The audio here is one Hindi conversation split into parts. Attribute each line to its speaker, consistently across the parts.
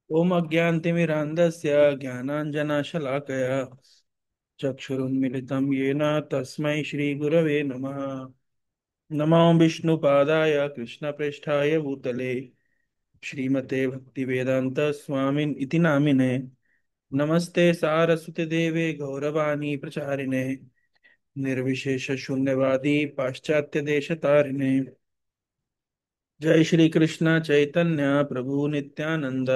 Speaker 1: ओम अज्ञानतिमिरान्धस्य ज्ञानाञ्जनशलाकया चक्षुरुन्मिलितं येन तस्मै श्रीगुरवे नमः। नमो विष्णुपादाय कृष्णप्रेष्ठाय भूतले श्रीमते भक्तिवेदान्त स्वामिन् इति नामिने। नमस्ते सारस्वती देवे गौरवाणी प्रचारिणे निर्विशेष शून्यवादी पाश्चात्य देश तारिणे। जय श्री कृष्ण चैतन्य प्रभु नित्यानंद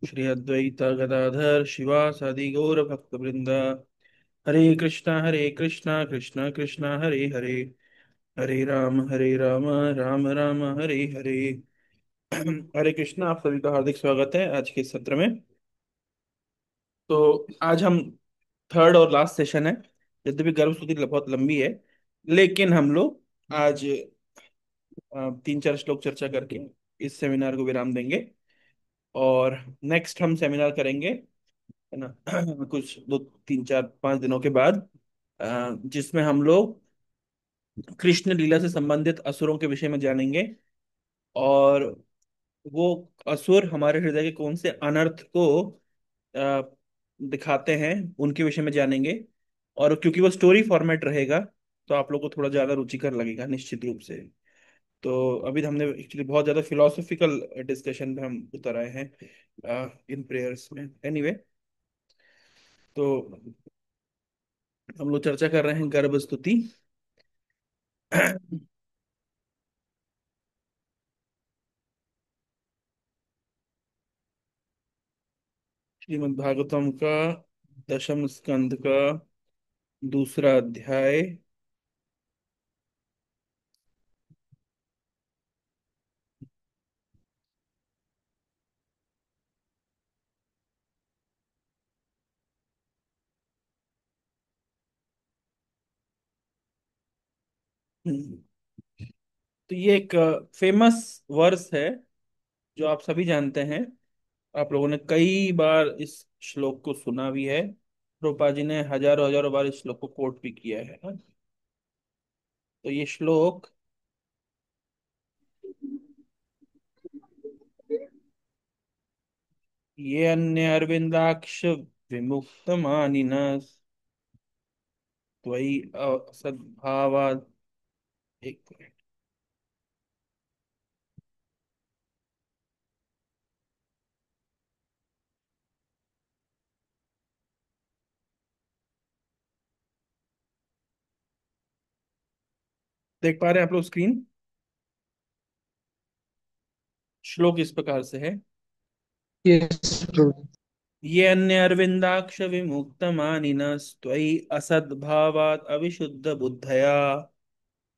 Speaker 1: श्री अद्वैत गदाधर शिवासादि गौर भक्त वृंद। हरे कृष्णा कृष्णा कृष्णा हरे हरे, हरे राम राम राम हरे हरे। हरे कृष्णा, आप सभी का हार्दिक स्वागत है आज के सत्र में। तो आज हम थर्ड और लास्ट सेशन है। यद्यपि गर्भस्तुति बहुत लंबी है, लेकिन हम लोग आज तीन चार श्लोक चर्चा करके इस सेमिनार को विराम देंगे। और नेक्स्ट हम सेमिनार करेंगे, है ना, कुछ दो तीन चार पांच दिनों के बाद, जिसमें हम लोग कृष्ण लीला से संबंधित असुरों के विषय में जानेंगे। और वो असुर हमारे हृदय के कौन से अनर्थ को अ, दिखाते हैं, उनके विषय में जानेंगे। और क्योंकि वो स्टोरी फॉर्मेट रहेगा, तो आप लोग को थोड़ा ज्यादा रुचिकर लगेगा निश्चित रूप से। तो अभी हमने एक्चुअली बहुत ज्यादा फिलोसॉफिकल डिस्कशन में हम उतर आए हैं इन प्रेयर्स में। एनीवे, तो हम लोग चर्चा कर रहे हैं गर्भ स्तुति। श्रीमद् भागवतम का दशम स्कंद का दूसरा अध्याय। हम्म, तो ये एक फेमस वर्स है जो आप सभी जानते हैं। आप लोगों ने कई बार इस श्लोक को सुना भी है। रूपा जी ने हजारों हजारों बार इस श्लोक को कोट भी किया है ना। तो ये श्लोक, ये अन्य अरविंदाक्ष विमुक्त मानिनस त्वयि असद्भावात्। एक मिनट, देख पा रहे हैं आप लोग स्क्रीन? श्लोक इस प्रकार से है।
Speaker 2: Yes, true.
Speaker 1: ये अन्य अरविंदाक्ष विमुक्त मानिनस त्वयि असद्भावात् अविशुद्ध बुद्धया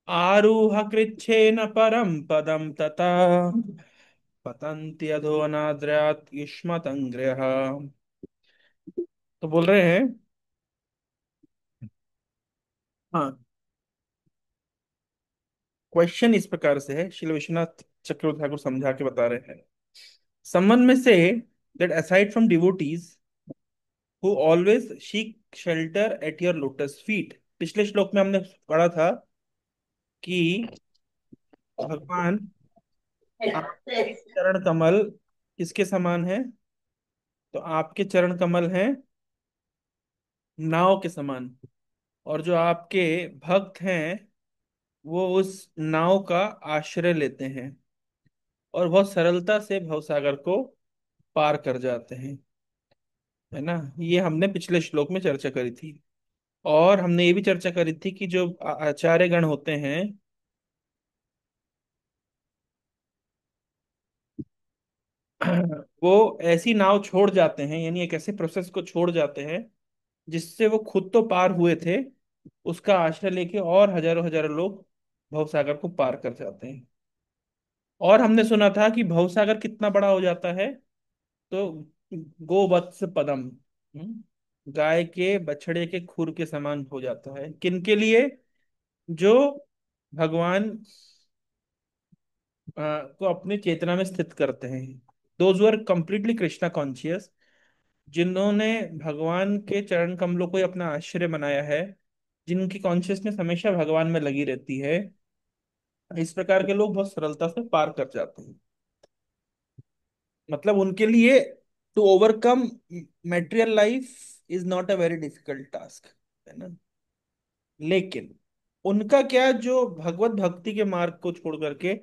Speaker 1: आरूह कृच्छेन परम पदम तथा पतन्ति अधो अनाद्रयात् युष्मतंग्रयः। तो बोल रहे हैं, हाँ, क्वेश्चन इस प्रकार से है, श्री विश्वनाथ चक्रवर्ती ठाकुर समझा के बता रहे हैं। Someone may say that aside from devotees who always seek shelter at your lotus feet, पिछले श्लोक में हमने पढ़ा था कि भगवान आपके चरण कमल किसके समान है? तो आपके चरण कमल हैं नाव के समान। और जो आपके भक्त हैं वो उस नाव का आश्रय लेते हैं और बहुत सरलता से भवसागर को पार कर जाते हैं, है ना। ये हमने पिछले श्लोक में चर्चा करी थी। और हमने ये भी चर्चा करी थी कि जो आचार्य गण होते हैं, वो ऐसी नाव छोड़ जाते हैं, यानी एक ऐसे प्रोसेस को छोड़ जाते हैं जिससे वो खुद तो पार हुए थे, उसका आश्रय लेके और हजारों हजारों लोग भवसागर को पार कर जाते हैं। और हमने सुना था कि भवसागर कितना बड़ा हो जाता है? तो गोवत्स पदम, गाय के बछड़े के खुर के समान हो जाता है। किनके लिए? जो भगवान को अपनी चेतना में स्थित करते हैं। Those are completely Krishna conscious, जिन्होंने भगवान के चरण कमलों को ही अपना आश्रय बनाया है, जिनकी कॉन्शियसनेस हमेशा भगवान में लगी रहती है। इस प्रकार के लोग बहुत सरलता से पार कर जाते हैं। मतलब उनके लिए to overcome material life is not a very difficult task, है ना। लेकिन उनका क्या, जो भगवत भक्ति के मार्ग को छोड़ करके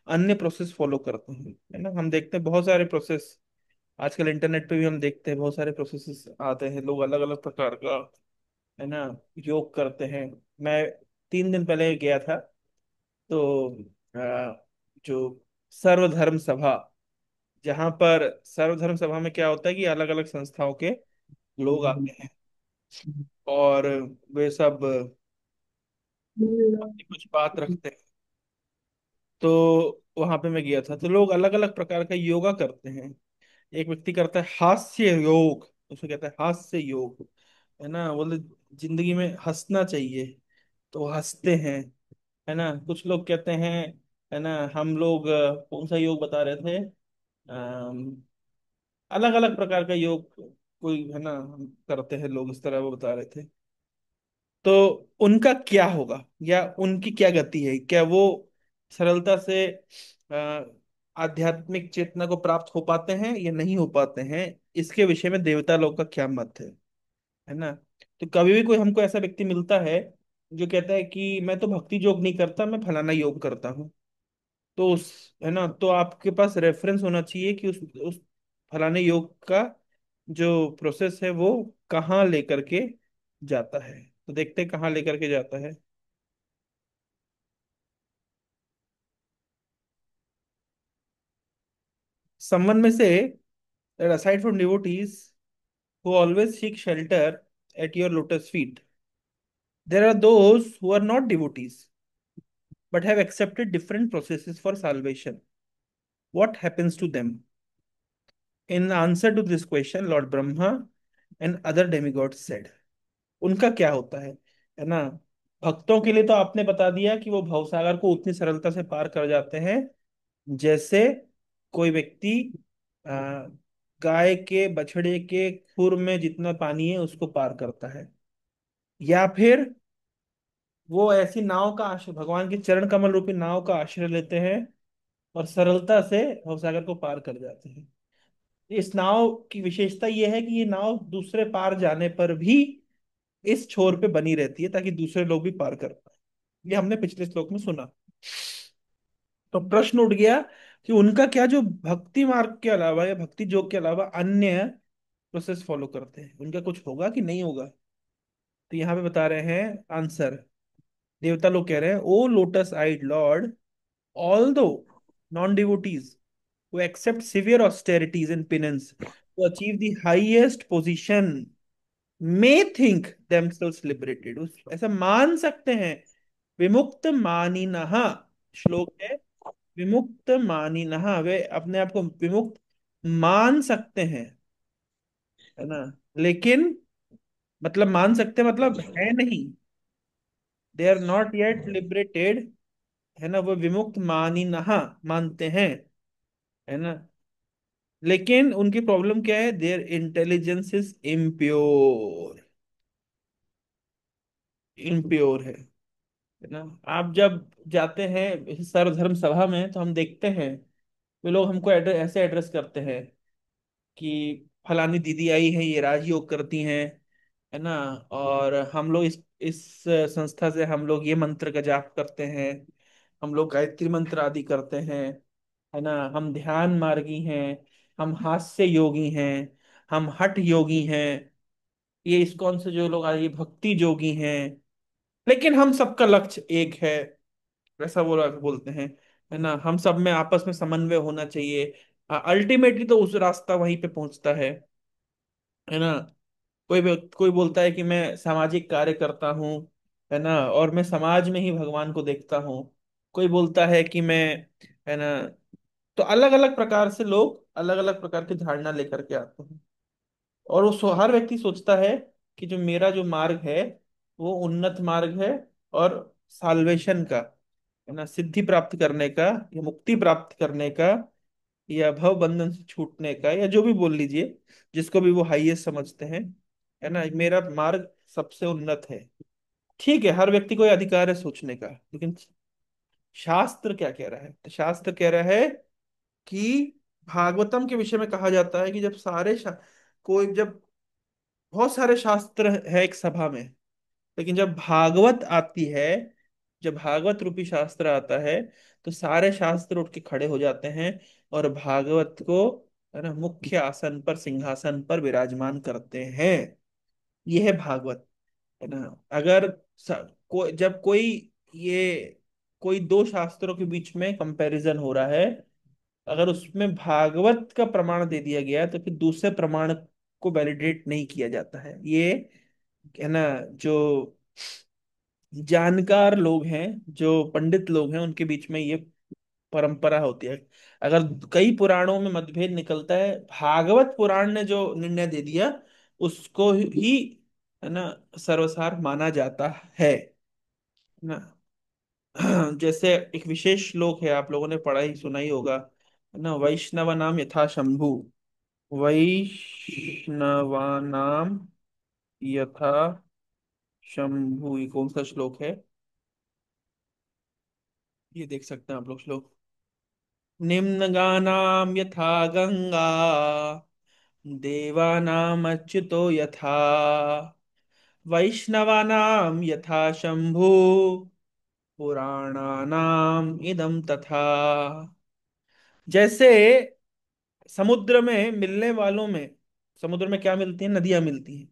Speaker 1: अन्य प्रोसेस फॉलो करते हैं, है ना। हम देखते हैं बहुत सारे प्रोसेस, आजकल इंटरनेट पे भी हम देखते हैं बहुत सारे प्रोसेसेस आते हैं, लोग अलग अलग प्रकार का, है ना, योग करते हैं। मैं 3 दिन पहले गया था, तो जो सर्वधर्म सभा, जहां पर सर्वधर्म सभा में क्या होता है कि अलग अलग संस्थाओं के लोग आते हैं, और वे सब अपनी कुछ बात रखते हैं। तो वहां पे मैं गया था, तो लोग अलग अलग प्रकार का योगा करते हैं। एक व्यक्ति करता है हास्य योग, उसे कहता है हास्य योग, है ना, बोले जिंदगी में हंसना चाहिए, तो वो हंसते हैं, है ना। कुछ लोग कहते हैं, है ना, हम लोग कौन सा योग बता रहे थे, अलग अलग प्रकार का योग कोई, है ना, हम करते हैं लोग, इस तरह वो बता रहे थे। तो उनका क्या होगा, या उनकी क्या गति है, क्या वो सरलता से अ, आध्यात्मिक चेतना को प्राप्त हो पाते हैं या नहीं हो पाते हैं, इसके विषय में देवता लोग का क्या मत है ना। तो कभी भी कोई हमको ऐसा व्यक्ति मिलता है जो कहता है कि मैं तो भक्ति योग नहीं करता, मैं फलाना योग करता हूँ, तो उस, है ना, तो आपके पास रेफरेंस होना चाहिए कि उस फलाने योग का जो प्रोसेस है वो कहाँ लेकर के जाता है। तो देखते हैं कहाँ लेकर के जाता है। Someone may say that aside from devotees who always seek shelter at your lotus feet, there are those who are not devotees but have accepted different processes for salvation. What happens to them? In answer to this question, Lord Brahma and other demigods said, उनका क्या होता है ना। भक्तों के लिए तो आपने बता दिया कि वो भवसागर को उतनी सरलता से पार कर जाते हैं, जैसे कोई व्यक्ति आ, गाय के बछड़े के खुर में जितना पानी है उसको पार करता है, या फिर वो ऐसी नाव का आश्रय, भगवान के चरण कमल रूपी नाव का आश्रय लेते हैं और सरलता से भवसागर को पार कर जाते हैं। इस नाव की विशेषता यह है कि ये नाव दूसरे पार जाने पर भी इस छोर पे बनी रहती है, ताकि दूसरे लोग भी पार कर पाए। ये हमने पिछले श्लोक में सुना। तो प्रश्न उठ गया कि उनका क्या, जो भक्ति मार्ग के अलावा या भक्ति योग के अलावा अन्य प्रोसेस फॉलो करते हैं, उनका कुछ होगा कि नहीं होगा। तो यहाँ पे बता रहे हैं आंसर, देवता लोग कह रहे हैं, O lotus eyed lord, although non devotees who accept severe austerities and penance to achieve the highest position may think themselves liberated, उस ऐसा मान सकते हैं, विमुक्त मानिनः, श्लोक है, विमुक्त मानिनः, वे अपने आप को विमुक्त मान सकते हैं, है ना। लेकिन मतलब मान सकते मतलब है नहीं, they are not yet liberated, है ना, वो विमुक्त मानिनः मानते हैं, है ना। लेकिन उनकी प्रॉब्लम क्या है, their intelligence is impure, impure है ना। आप जब जाते हैं सर्वधर्म सभा में, तो हम देखते हैं वे लोग हमको ऐसे एड्रेस करते हैं कि फलानी दीदी आई है, ये राजयोग करती हैं, है ना, और हम लोग इस संस्था से हम लोग ये मंत्र का जाप करते हैं, हम लोग गायत्री मंत्र आदि करते हैं, है ना, हम ध्यान मार्गी हैं, हम हास्य योगी हैं, हम हठ योगी हैं, ये इस्कॉन से जो लोग आए ये भक्ति योगी हैं। लेकिन हम सबका लक्ष्य एक है, वैसा वो लोग बोलते हैं, है ना, हम सब में आपस में समन्वय होना चाहिए। अल्टीमेटली तो उस रास्ता वहीं पे पहुंचता है ना। कोई बोलता है कि मैं सामाजिक कार्य करता हूँ, है ना, और मैं समाज में ही भगवान को देखता हूँ। कोई बोलता है कि मैं, है ना, तो अलग अलग प्रकार से लोग अलग अलग प्रकार की धारणा लेकर के आते हैं। और हर व्यक्ति सोचता है कि जो मेरा जो मार्ग है वो उन्नत मार्ग है, और साल्वेशन का, है ना, सिद्धि प्राप्त करने का, या मुक्ति प्राप्त करने का, या भव बंधन से छूटने का, या जो भी बोल लीजिए, जिसको भी वो हाईएस्ट समझते हैं, है ना, मेरा मार्ग सबसे उन्नत है। ठीक है, हर व्यक्ति को यह अधिकार है सोचने का, लेकिन शास्त्र क्या कह रहा है, तो शास्त्र कह रहा है कि भागवतम के विषय में कहा जाता है कि जब कोई जब बहुत सारे शास्त्र है एक सभा में, लेकिन जब भागवत आती है, जब भागवत रूपी शास्त्र आता है, तो सारे शास्त्र उठ के खड़े हो जाते हैं और भागवत को, है ना, मुख्य आसन पर, सिंहासन पर विराजमान करते हैं। यह है भागवत, है ना। अगर जब कोई दो शास्त्रों के बीच में कंपैरिजन हो रहा है, अगर उसमें भागवत का प्रमाण दे दिया गया है, तो फिर दूसरे प्रमाण को वैलिडेट नहीं किया जाता है। ये, है ना, जो जानकार लोग हैं, जो पंडित लोग हैं, उनके बीच में ये परंपरा होती है। अगर कई पुराणों में मतभेद निकलता है, भागवत पुराण ने जो निर्णय दे दिया उसको ही, है ना, सर्वसार माना जाता है ना। जैसे एक विशेष श्लोक है, आप लोगों ने पढ़ा ही सुना ही होगा, है ना, वैष्णव नाम यथा शंभु। वैष्णवानाम यथा शंभु, ये कौन सा श्लोक है? ये देख सकते हैं आप लोग श्लोक। निम्न गानाम यथा गंगा, देवानामच्युतो यथा, वैष्णवानाम यथा शंभु, पुराणानाम इदम तथा। जैसे समुद्र में मिलने वालों में, समुद्र में क्या मिलती है? नदियां मिलती हैं।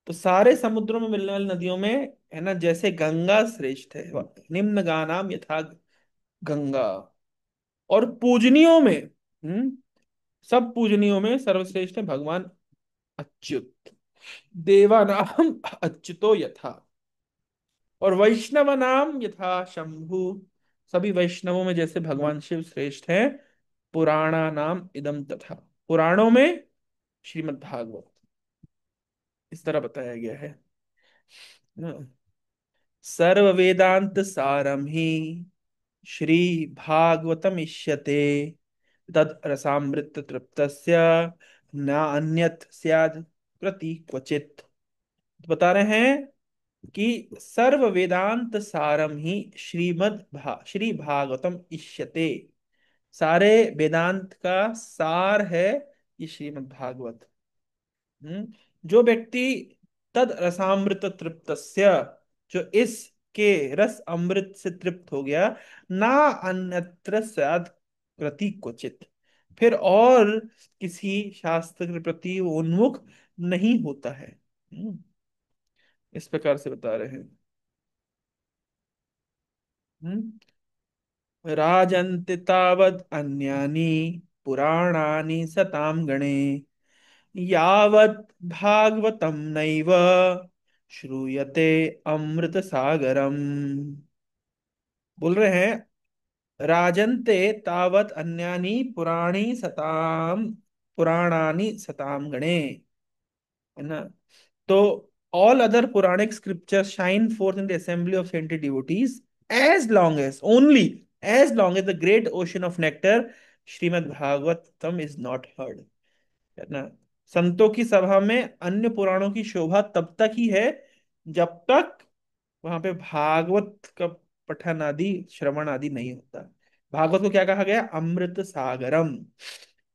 Speaker 1: तो सारे समुद्रों में मिलने वाली नदियों में, है ना, जैसे गंगा श्रेष्ठ है, निम्न गानाम यथा गंगा। और पूजनियों में, सब पूजनियों में सर्वश्रेष्ठ है भगवान अच्युत। देवानाम अच्युतो यथा, और वैष्णव नाम यथा शंभु। सभी वैष्णवों में जैसे भगवान शिव श्रेष्ठ हैं, पुराणा नाम इदम तथा, पुराणों में श्रीमद् भागवत, इस तरह बताया गया है ना। सर्व वेदांत सारम ही श्री भागवतम इष्यते, तद रसामृत तृप्तस्य न अन्यत् स्याद् प्रति क्वचित। बता रहे हैं कि सर्व वेदांत सारम ही श्री भागवतम इष्यते, सारे वेदांत का सार है ये श्रीमद् भागवत। जो व्यक्ति तद रसामृत तृप्तस्य, जो इसके रस अमृत से तृप्त हो गया, ना अन्यत्र स्याद् प्रति क्वचित, फिर और किसी शास्त्र के प्रति वो उन्मुख नहीं होता है। इस प्रकार से बता रहे हैं। हम्म राजन्ति तावद् अन्यानि पुराणानि सतां गणे, यावत् भागवतं नैव श्रूयते अमृत सागरम। बोल रहे हैं, राजन्ते तावत् अन्यानि पुराणानि सतां गणे, है ना। तो all other Puranik scripture shine forth in the assembly of sainted devotees, as long as, only as long as the great ocean of nectar Shrimad Bhagavatam is not heard, है ना। संतों की सभा में अन्य पुराणों की शोभा तब तक ही है जब तक वहां पे भागवत का पठन आदि, श्रवण आदि नहीं होता। भागवत को क्या कहा गया? अमृत सागरम।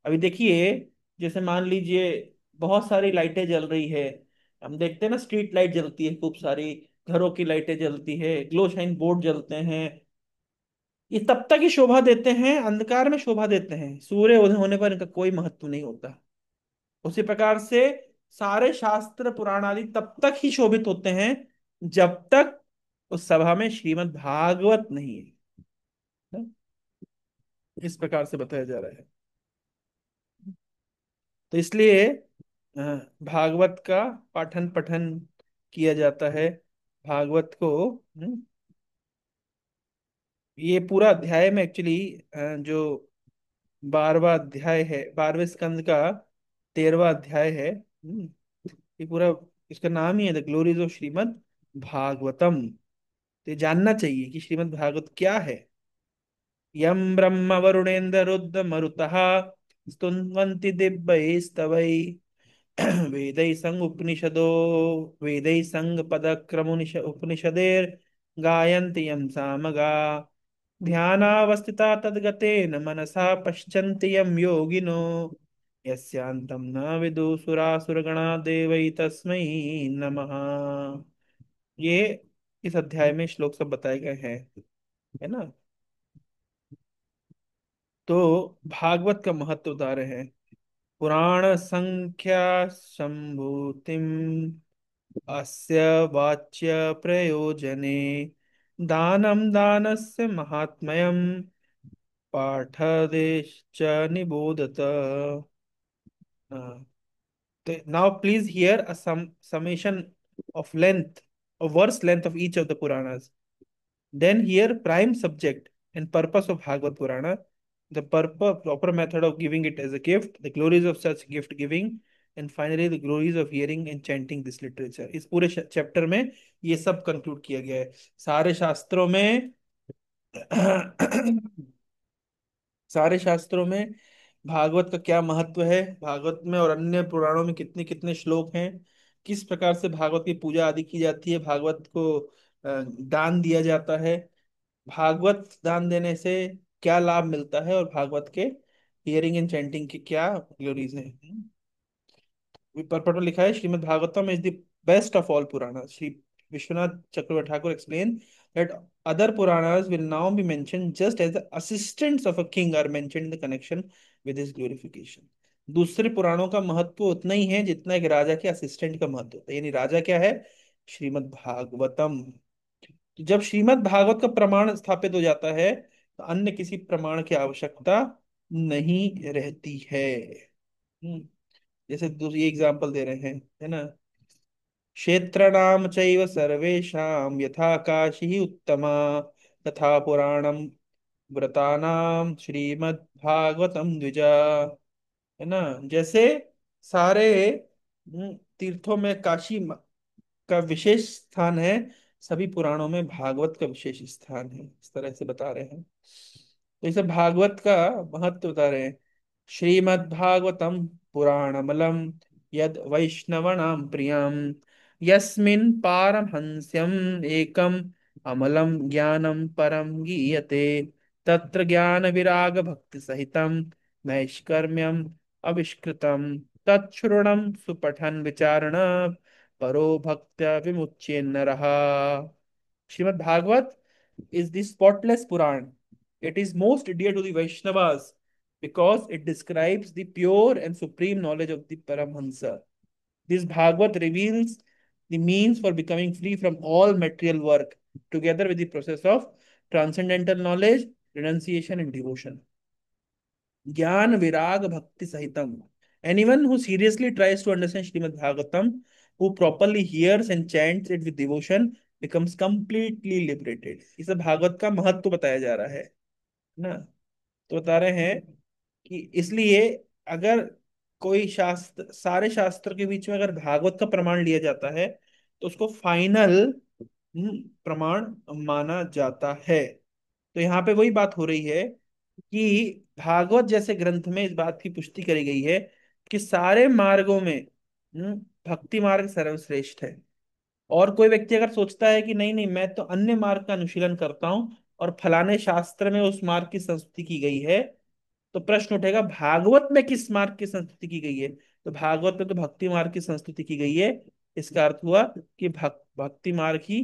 Speaker 1: अभी देखिए, जैसे मान लीजिए बहुत सारी लाइटें जल रही है, हम देखते हैं ना, स्ट्रीट लाइट जलती है खूब सारी, घरों की लाइटें जलती है, ग्लो शाइन बोर्ड जलते हैं। ये तब तक ही शोभा देते हैं, अंधकार में शोभा देते हैं, सूर्य उदय होने पर इनका कोई महत्व नहीं होता। उसी प्रकार से सारे शास्त्र पुराण आदि तब तक ही शोभित होते हैं जब तक उस सभा में श्रीमद् भागवत नहीं है। इस प्रकार से बताया जा रहा है। तो इसलिए अ, भागवत का पाठन पठन किया जाता है। भागवत को, ये पूरा अध्याय में एक्चुअली, जो 12वां अध्याय है, 12वें स्कंद का 13वां अध्याय है। ये पूरा, इसका नाम ही है the glories of Shrimad Bhagavatam. तो ये जानना चाहिए कि श्रीमद् भागवत क्या है। यम ब्रह्म वरुणेन्द्र रुद्र मरुतः स्तुन्वन्ति दिव्यैस्तवै, वेदै संग उपनिषदो, वेदै संग पदक्रम उपनिषदेर गायन्ति यम सामगा, ध्यानावस्थिता तद्गतेन मनसा पश्यन्ति यं योगिनो यस्यान्तं न विदुसुरासुरगणा देवै तस्मै नमः। ये इस अध्याय में श्लोक सब बताए गए हैं, है ना। तो भागवत का महत्व बता रहे हैं। पुराण संख्या संभूतिम अस्य वाच्य प्रयोजने दानं दानस्य महात्म्यं पाठदेश्च निबोधत। Now please hear a summation of length, of verse length of each of the Puranas. Then here prime subject and purpose of Bhagavad Purana, the purpose, proper method of giving it as a gift, the glories of such gift giving, and finally the glories of hearing and chanting this literature. इस पूरे चैप्टर में ये सब कंक्लूड किया गया है। सारे शास्त्रों में सारे शास्त्रों में भागवत का क्या महत्व है, भागवत में और अन्य पुराणों में कितने कितने श्लोक हैं, किस प्रकार से भागवत की पूजा आदि की जाती है, भागवत को दान दिया जाता है, भागवत दान देने से क्या लाभ मिलता है, और भागवत के हियरिंग एंड चैंटिंग की क्या ग्लोरीज हैं। पर्पट में लिखा है Shrimad Bhagavatam is the best of all Purana. Shri Vishwanath Chakravarti Thakur explain that other Puranas will now be mention just as the assistants of a king are mentioned in the connection with his glorification. दूसरे पुराणों का महत्व उतना ही है जितना एक राजा के असिस्टेंट का महत्व होता है। यानी राजा क्या है? श्रीमद् भागवतम। तो जब श्रीमद् भागवत का प्रमाण स्थापित हो जाता है तो अन्य किसी प्रमाण की आवश्यकता नहीं रहती है। जैसे दूसरी एग्जांपल दे रहे हैं, है ना। क्षेत्राणाम चैव सर्वेषां यथा काशी उत्तमा तथा पुराणम व्रतानाम श्रीमद्भागवतम द्विजा। है ना। जैसे सारे तीर्थों में काशी का विशेष स्थान है, सभी पुराणों में भागवत का विशेष स्थान है, इस तरह से बता रहे हैं। तो इसे भागवत का महत्व बता रहे हैं। श्रीमद्भागवतम पुराणमलम यद वैष्णवनाम प्रियम यस्मिन् पारमहंस्यम एकम अमलम ज्ञानम परम गीयते तत्र ज्ञान विराग भक्ति सहितम नैष्कर्म्यम अविष्कृतम तच्छृणुं सुपठन विचारण परो भक्त्या विमुच्य नरः। Shrimad Bhagavat is the spotless Puran. It is most dear to the Vaishnavas because it describes the pure and supreme knowledge of the Paramhansa. This Bhagavad reveals the means for becoming free from all material work, together with the process of transcendental knowledge, renunciation, and devotion. Gyan Virag Bhakti Sahitam. Anyone who seriously tries to understand Srimad Bhagavatam, who properly hears and chants it with devotion, becomes completely liberated. इस भागवत का महत्व बताया जा रहा है ना। तो बता रहे हैं कि इसलिए अगर कोई शास्त्र, सारे शास्त्र के बीच में अगर भागवत का प्रमाण लिया जाता है तो उसको फाइनल प्रमाण माना जाता है। तो यहाँ पे वही बात हो रही है कि भागवत जैसे ग्रंथ में इस बात की पुष्टि करी गई है कि सारे मार्गों में भक्ति मार्ग सर्वश्रेष्ठ है। और कोई व्यक्ति अगर सोचता है कि नहीं नहीं मैं तो अन्य मार्ग का अनुशीलन करता हूं और फलाने शास्त्र में उस मार्ग की संस्तुति की गई है, तो प्रश्न उठेगा भागवत में किस मार्ग की संस्तुति की गई है? तो भागवत में तो भक्ति मार्ग की संस्तुति की गई है। इसका अर्थ हुआ कि भक्ति मार्ग ही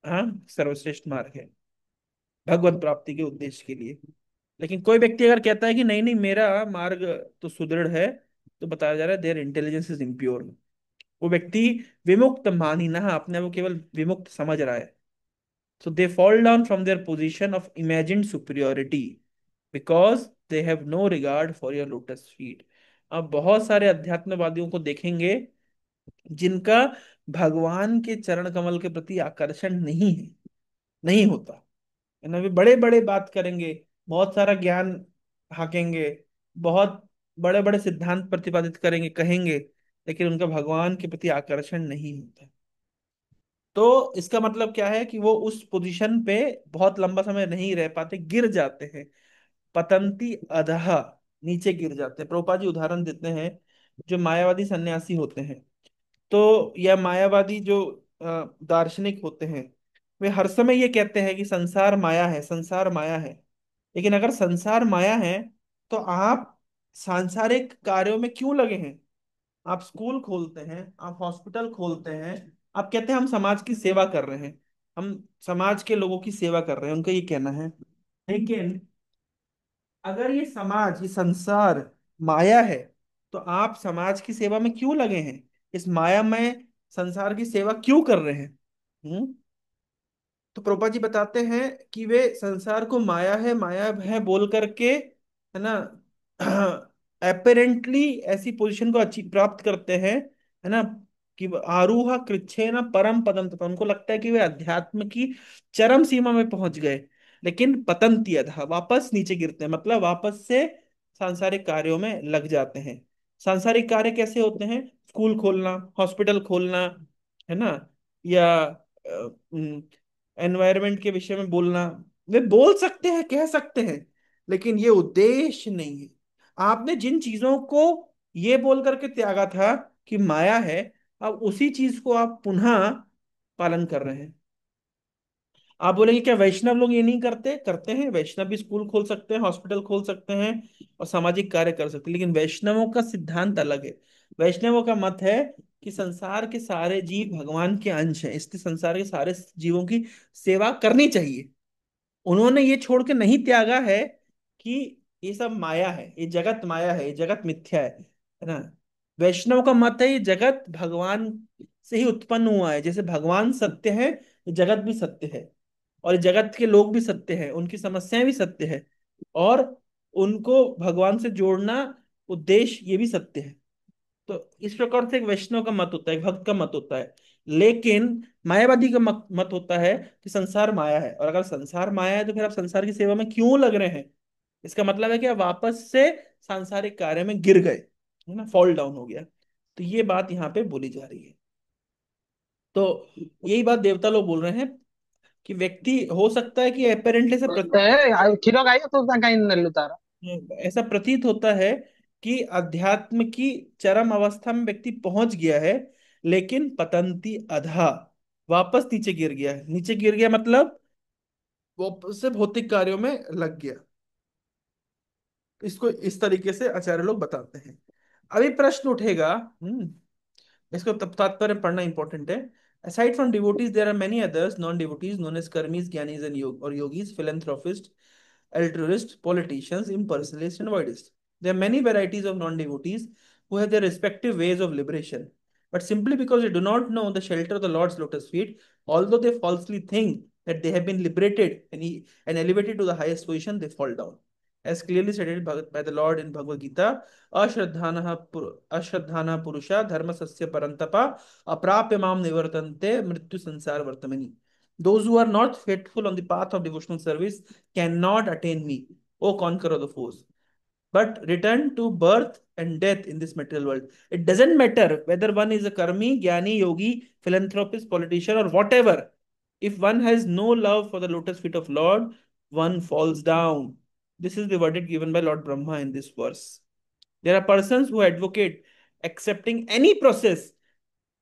Speaker 1: हाँ सर्वश्रेष्ठ मार्ग है भगवत प्राप्ति के उद्देश्य के लिए। लेकिन कोई व्यक्ति अगर कहता है कि नहीं नहीं मेरा मार्ग तो सुदृढ़ है, तो बताया जा रहा है देयर इंटेलिजेंस इज इम्प्योर। वो व्यक्ति विमुक्त मान ही ना, अपने वो केवल विमुक्त समझ रहा है। So they fall down from their position of imagined superiority because they have no regard for your lotus feet. अब बहुत सारे अध्यात्मवादियों को देखेंगे जिनका भगवान के चरण कमल के प्रति आकर्षण नहीं है, नहीं होता, है ना। वे बड़े बड़े बात करेंगे, बहुत सारा ज्ञान हाकेंगे, बहुत बड़े बड़े सिद्धांत प्रतिपादित करेंगे, कहेंगे, लेकिन उनका भगवान के प्रति आकर्षण नहीं होता। तो इसका मतलब क्या है कि वो उस पोजीशन पे बहुत लंबा समय नहीं रह पाते, गिर जाते हैं। पतंती अधः, नीचे गिर जाते हैं। प्रभुपाद जी उदाहरण देते हैं, जो मायावादी सन्यासी होते हैं, तो या मायावादी जो दार्शनिक होते हैं, वे हर समय ये कहते हैं कि संसार माया है, संसार माया है। लेकिन अगर संसार माया है तो आप सांसारिक कार्यों में क्यों लगे हैं? आप स्कूल खोलते हैं, आप हॉस्पिटल खोलते हैं, आप कहते हैं हम समाज की सेवा कर रहे हैं, हम समाज के लोगों की सेवा कर रहे हैं, उनका ये कहना है। लेकिन अगर ये समाज, ये संसार माया है, तो आप समाज की सेवा में क्यों लगे हैं? इस माया में संसार की सेवा क्यों कर रहे हैं? तो प्रभुपाद जी बताते हैं कि वे संसार को माया है बोल करके, है ना, अपेरेंटली ऐसी पोजीशन को अच्छी प्राप्त करते हैं, है ना, कि आरूहा कृच्छेन परम पदम तथा, उनको लगता है कि वे अध्यात्म की चरम सीमा में पहुंच गए। लेकिन पतंती अधः, वापस नीचे गिरते हैं, मतलब वापस से सांसारिक कार्यों में लग जाते हैं। सांसारिक कार्य कैसे होते हैं? स्कूल खोलना, हॉस्पिटल खोलना, है ना, या एनवायरनमेंट के विषय में बोलना। वे बोल सकते हैं, कह सकते हैं, लेकिन ये उद्देश्य नहीं है। आपने जिन चीजों को ये बोल करके त्यागा था कि माया है, अब उसी चीज को आप पुनः पालन कर रहे हैं। आप बोलेंगे क्या वैष्णव लोग ये नहीं करते? करते हैं, वैष्णव भी स्कूल खोल सकते हैं, हॉस्पिटल खोल सकते हैं और सामाजिक कार्य कर सकते हैं, लेकिन वैष्णवों का सिद्धांत अलग है। वैष्णवों का मत है कि संसार के सारे जीव भगवान के अंश हैं, इसलिए संसार के सारे जीवों की सेवा करनी चाहिए। उन्होंने ये छोड़ के नहीं त्यागा है कि ये सब माया है, ये जगत माया है, ये जगत मिथ्या है ना। वैष्णव का मत है ये जगत भगवान से ही उत्पन्न हुआ है, जैसे भगवान सत्य है, ये जगत भी सत्य है, और ये जगत के लोग भी सत्य है, उनकी समस्याएं भी सत्य है, और उनको भगवान से जोड़ना उद्देश्य ये भी सत्य है। तो इस प्रकार से एक वैष्णव का मत होता है, एक भक्त का मत होता है। लेकिन मायावादी का मत होता है कि संसार माया है, और अगर संसार माया है तो फिर आप संसार की सेवा में क्यों लग रहे हैं? इसका मतलब है कि आप वापस से सांसारिक कार्य में गिर गए, है ना, फॉल डाउन हो गया। तो ये बात यहाँ पे बोली जा रही है। तो यही बात देवता लोग बोल रहे हैं कि व्यक्ति हो सकता है कि अपेरेंटली से
Speaker 2: କ୍ଷୀର ଗାଈ ତୁ ତା କାଇଁ ନେଲୁ ତାର।
Speaker 1: ऐसा प्रतीत होता है कि अध्यात्म की चरम अवस्था में व्यक्ति पहुंच गया है, लेकिन पतंती अधा, वापस नीचे गिर गया है। नीचे गिर गया मतलब वापस से भौतिक कार्यों में लग गया। इसको इस तरीके से आचार्य लोग बताते हैं। अभी प्रश्न उठेगा, इसको तब तात्पर्य पढ़ना इंपॉर्टेंट है। Aside from devotees, there are many others, non-devotees, known as karmis, jnanis, and yogis, philanthropists, altruists, politicians, impersonalists, and voidists. There are many varieties of non-devotees who have their respective ways of liberation. But simply because they do not know the shelter of the Lord's lotus feet, although they falsely think that they have been liberated and elevated to the highest position, they fall down. As clearly stated by the Lord in Bhagavad Gita, अश्रद्धान पुरुषा धर्म सस्य परंतपा अप्राप्य माम निवर्तन्ते मृत्यु संसार वर्तमनि. Those who are not faithful on the path of devotional service cannot attain me, O conqueror of the foes, but return to birth and death in this material world. It doesn't matter whether one is a karmi, jnani, yogi, philanthropist, politician, or whatever. If one has no love for the lotus feet of Lord, one falls down. This is the verdict given by Lord Brahma in this verse. There are persons who advocate accepting any process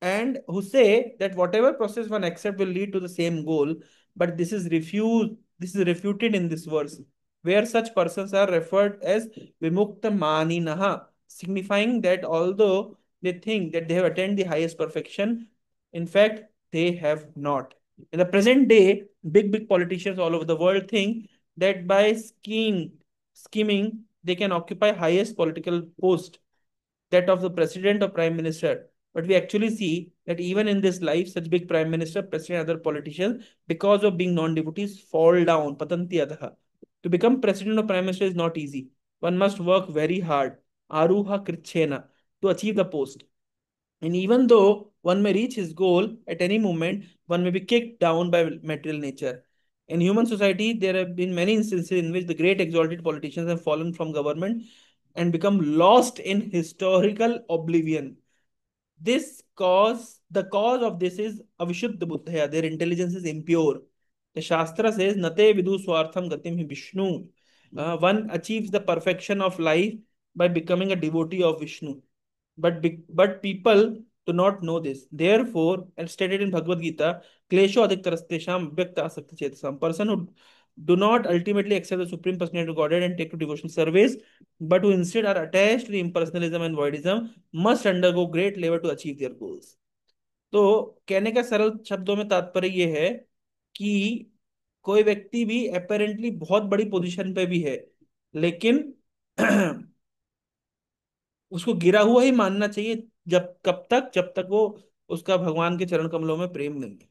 Speaker 1: and who say that whatever process one accept will lead to the same goal, but this is refuted in this verse, where such persons are referred as vimukta maninaha, signifying that although they think that they have attained the highest perfection, in fact they have not. In the present day, big politicians all over the world think that by scheming they can occupy highest political post, that of the president or prime minister. But we actually see that even in this life, such big prime minister, president, other politicians, because of being non-devotees, fall down. Patanti adha. To become president or prime minister is not easy. One must work very hard. Aruha krichena, to achieve the post. And even though one may reach his goal at any moment, one may be kicked down by material nature. In human society, there have been many instances in which the great exalted politicians have fallen from government and become lost in historical oblivion. The cause of this is avishuddha buddhaya. Their intelligence is impure. The Shastra says, Nate vidu swartham gatim hi Vishnu. One achieves the perfection of life by becoming a devotee of Vishnu. But people to not know this. Therefore, and stated in Bhagavad Gita, klesho adhiktarastesham vyakta asakti chetasam. Person who do not ultimately accept the supreme personality of Godhead and take to devotional service, but who instead are attached to the impersonalism and voidism, must undergo great labor to achieve their goals. तो कहने का सरल शब्दों में तात्पर्य ये है कि कोई व्यक्ति भी अपेरेंटली बहुत बड़ी पोजीशन पे भी है, लेकिन उसको गिरा हुआ ही मानना चाहिए, जब तक वो उसका भगवान के चरण कमलों में प्रेम नहीं है।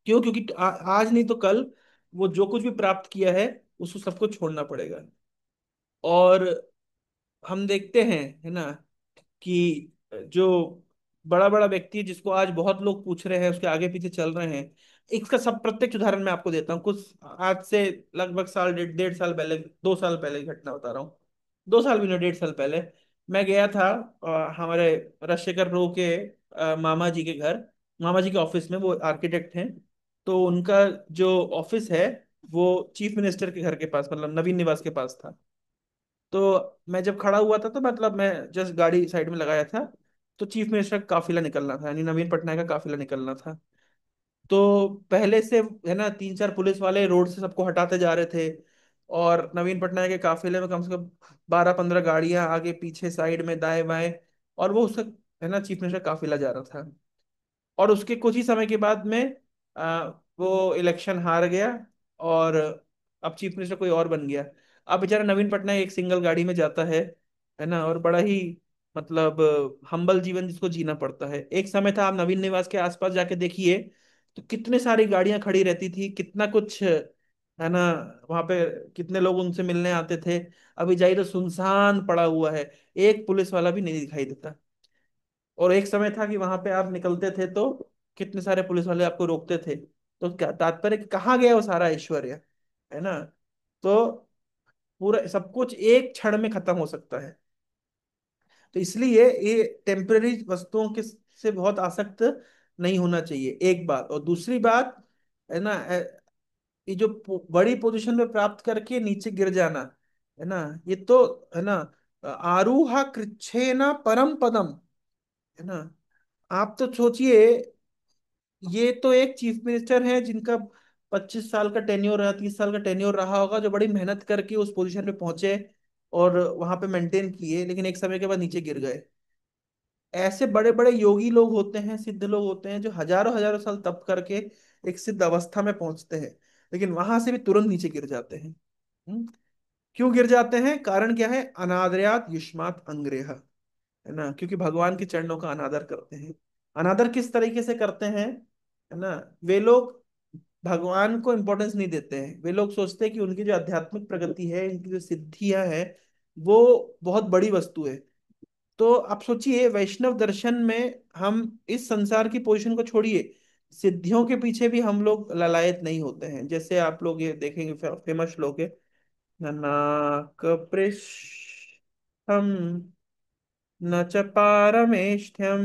Speaker 1: क्यों? क्योंकि आज नहीं तो कल वो जो कुछ भी प्राप्त किया है उसको सबको छोड़ना पड़ेगा। और हम देखते हैं, है ना, कि जो बड़ा बड़ा व्यक्ति है जिसको आज बहुत लोग पूछ रहे हैं, उसके आगे पीछे चल रहे हैं, इसका सब प्रत्यक्ष उदाहरण मैं आपको देता हूँ। कुछ आज से लगभग साल, डेढ़ साल पहले, 2 साल पहले की घटना बता रहा हूँ। 2 साल भी नहीं, 1.5 साल पहले मैं गया था हमारे राजशेखर प्रो के मामा जी के घर, मामा जी के ऑफिस में। वो आर्किटेक्ट हैं, तो उनका जो ऑफिस है वो चीफ मिनिस्टर के घर के पास, मतलब नवीन निवास के पास था। तो मैं जब खड़ा हुआ था तो मतलब मैं जस्ट गाड़ी साइड में लगाया था, तो चीफ मिनिस्टर का काफिला निकलना था, यानी नवीन पटनायक का काफिला निकलना था। तो पहले से, है ना, 3-4 पुलिस वाले रोड से सबको हटाते जा रहे थे, और नवीन पटनायक के काफिले में कम से कम 12-15 गाड़ियां आगे पीछे साइड में दाएं बाएं, और वो उसका, है ना, चीफ मिनिस्टर का काफिला जा रहा था। और उसके कुछ ही समय के बाद में वो इलेक्शन हार गया, और अब चीफ मिनिस्टर कोई और बन गया। अब बेचारा नवीन पटनायक एक सिंगल गाड़ी में जाता है ना, और बड़ा ही मतलब हम्बल जीवन जिसको जीना पड़ता है। एक समय था, आप नवीन निवास के आसपास जाके देखिए तो कितने सारी गाड़ियां खड़ी रहती थी, कितना कुछ, है ना, वहां पे कितने लोग उनसे मिलने आते थे। अभी जाइए तो सुनसान पड़ा हुआ है, एक पुलिस वाला भी नहीं दिखाई देता। और एक समय था कि वहां पे आप निकलते थे तो कितने सारे पुलिस वाले आपको रोकते थे। तो क्या तात्पर्य कि कहाँ गया वो सारा ऐश्वर्य, है ना? तो पूरा सब कुछ एक क्षण में खत्म हो सकता है। तो इसलिए ये टेम्पररी वस्तुओं के से बहुत आसक्त नहीं होना चाहिए, एक बात। और दूसरी बात, है ना, ये जो बड़ी पोजीशन में प्राप्त करके नीचे गिर जाना, है ना, ये तो, है ना, आरूहा कृच्छेन परम पदम, है ना। आप तो सोचिए, ये तो एक चीफ मिनिस्टर है जिनका 25 साल का टेन्योर रहा, 30 साल का टेन्योर रहा होगा, जो बड़ी मेहनत करके उस पोजीशन पे पहुंचे और वहां पे मेंटेन किए, लेकिन एक समय के बाद नीचे गिर गए। ऐसे बड़े बड़े योगी लोग होते हैं, सिद्ध लोग होते हैं, जो हजारों हजारों साल तप करके एक सिद्ध अवस्था में पहुंचते हैं, लेकिन वहां से भी तुरंत नीचे गिर जाते हैं। हम्म? क्यों गिर जाते हैं? कारण क्या है? अनादरयात युष्मात अंग्रेह, है ना, क्योंकि भगवान के चरणों का अनादर करते हैं। अनादर किस तरीके से करते हैं, है ना? वे लोग भगवान को इंपॉर्टेंस नहीं देते हैं। वे लोग सोचते हैं कि उनकी जो आध्यात्मिक प्रगति है, इनकी जो सिद्धियां हैं, वो बहुत बड़ी वस्तु है। तो आप सोचिए, वैष्णव दर्शन में हम इस संसार की पोजीशन को छोड़िए, सिद्धियों के पीछे भी हम लोग ललायत नहीं होते हैं। जैसे आप लोग ये देखेंगे, फेमस श्लोक है, नाक पृष्ठम न च पारमेष्ठ्यम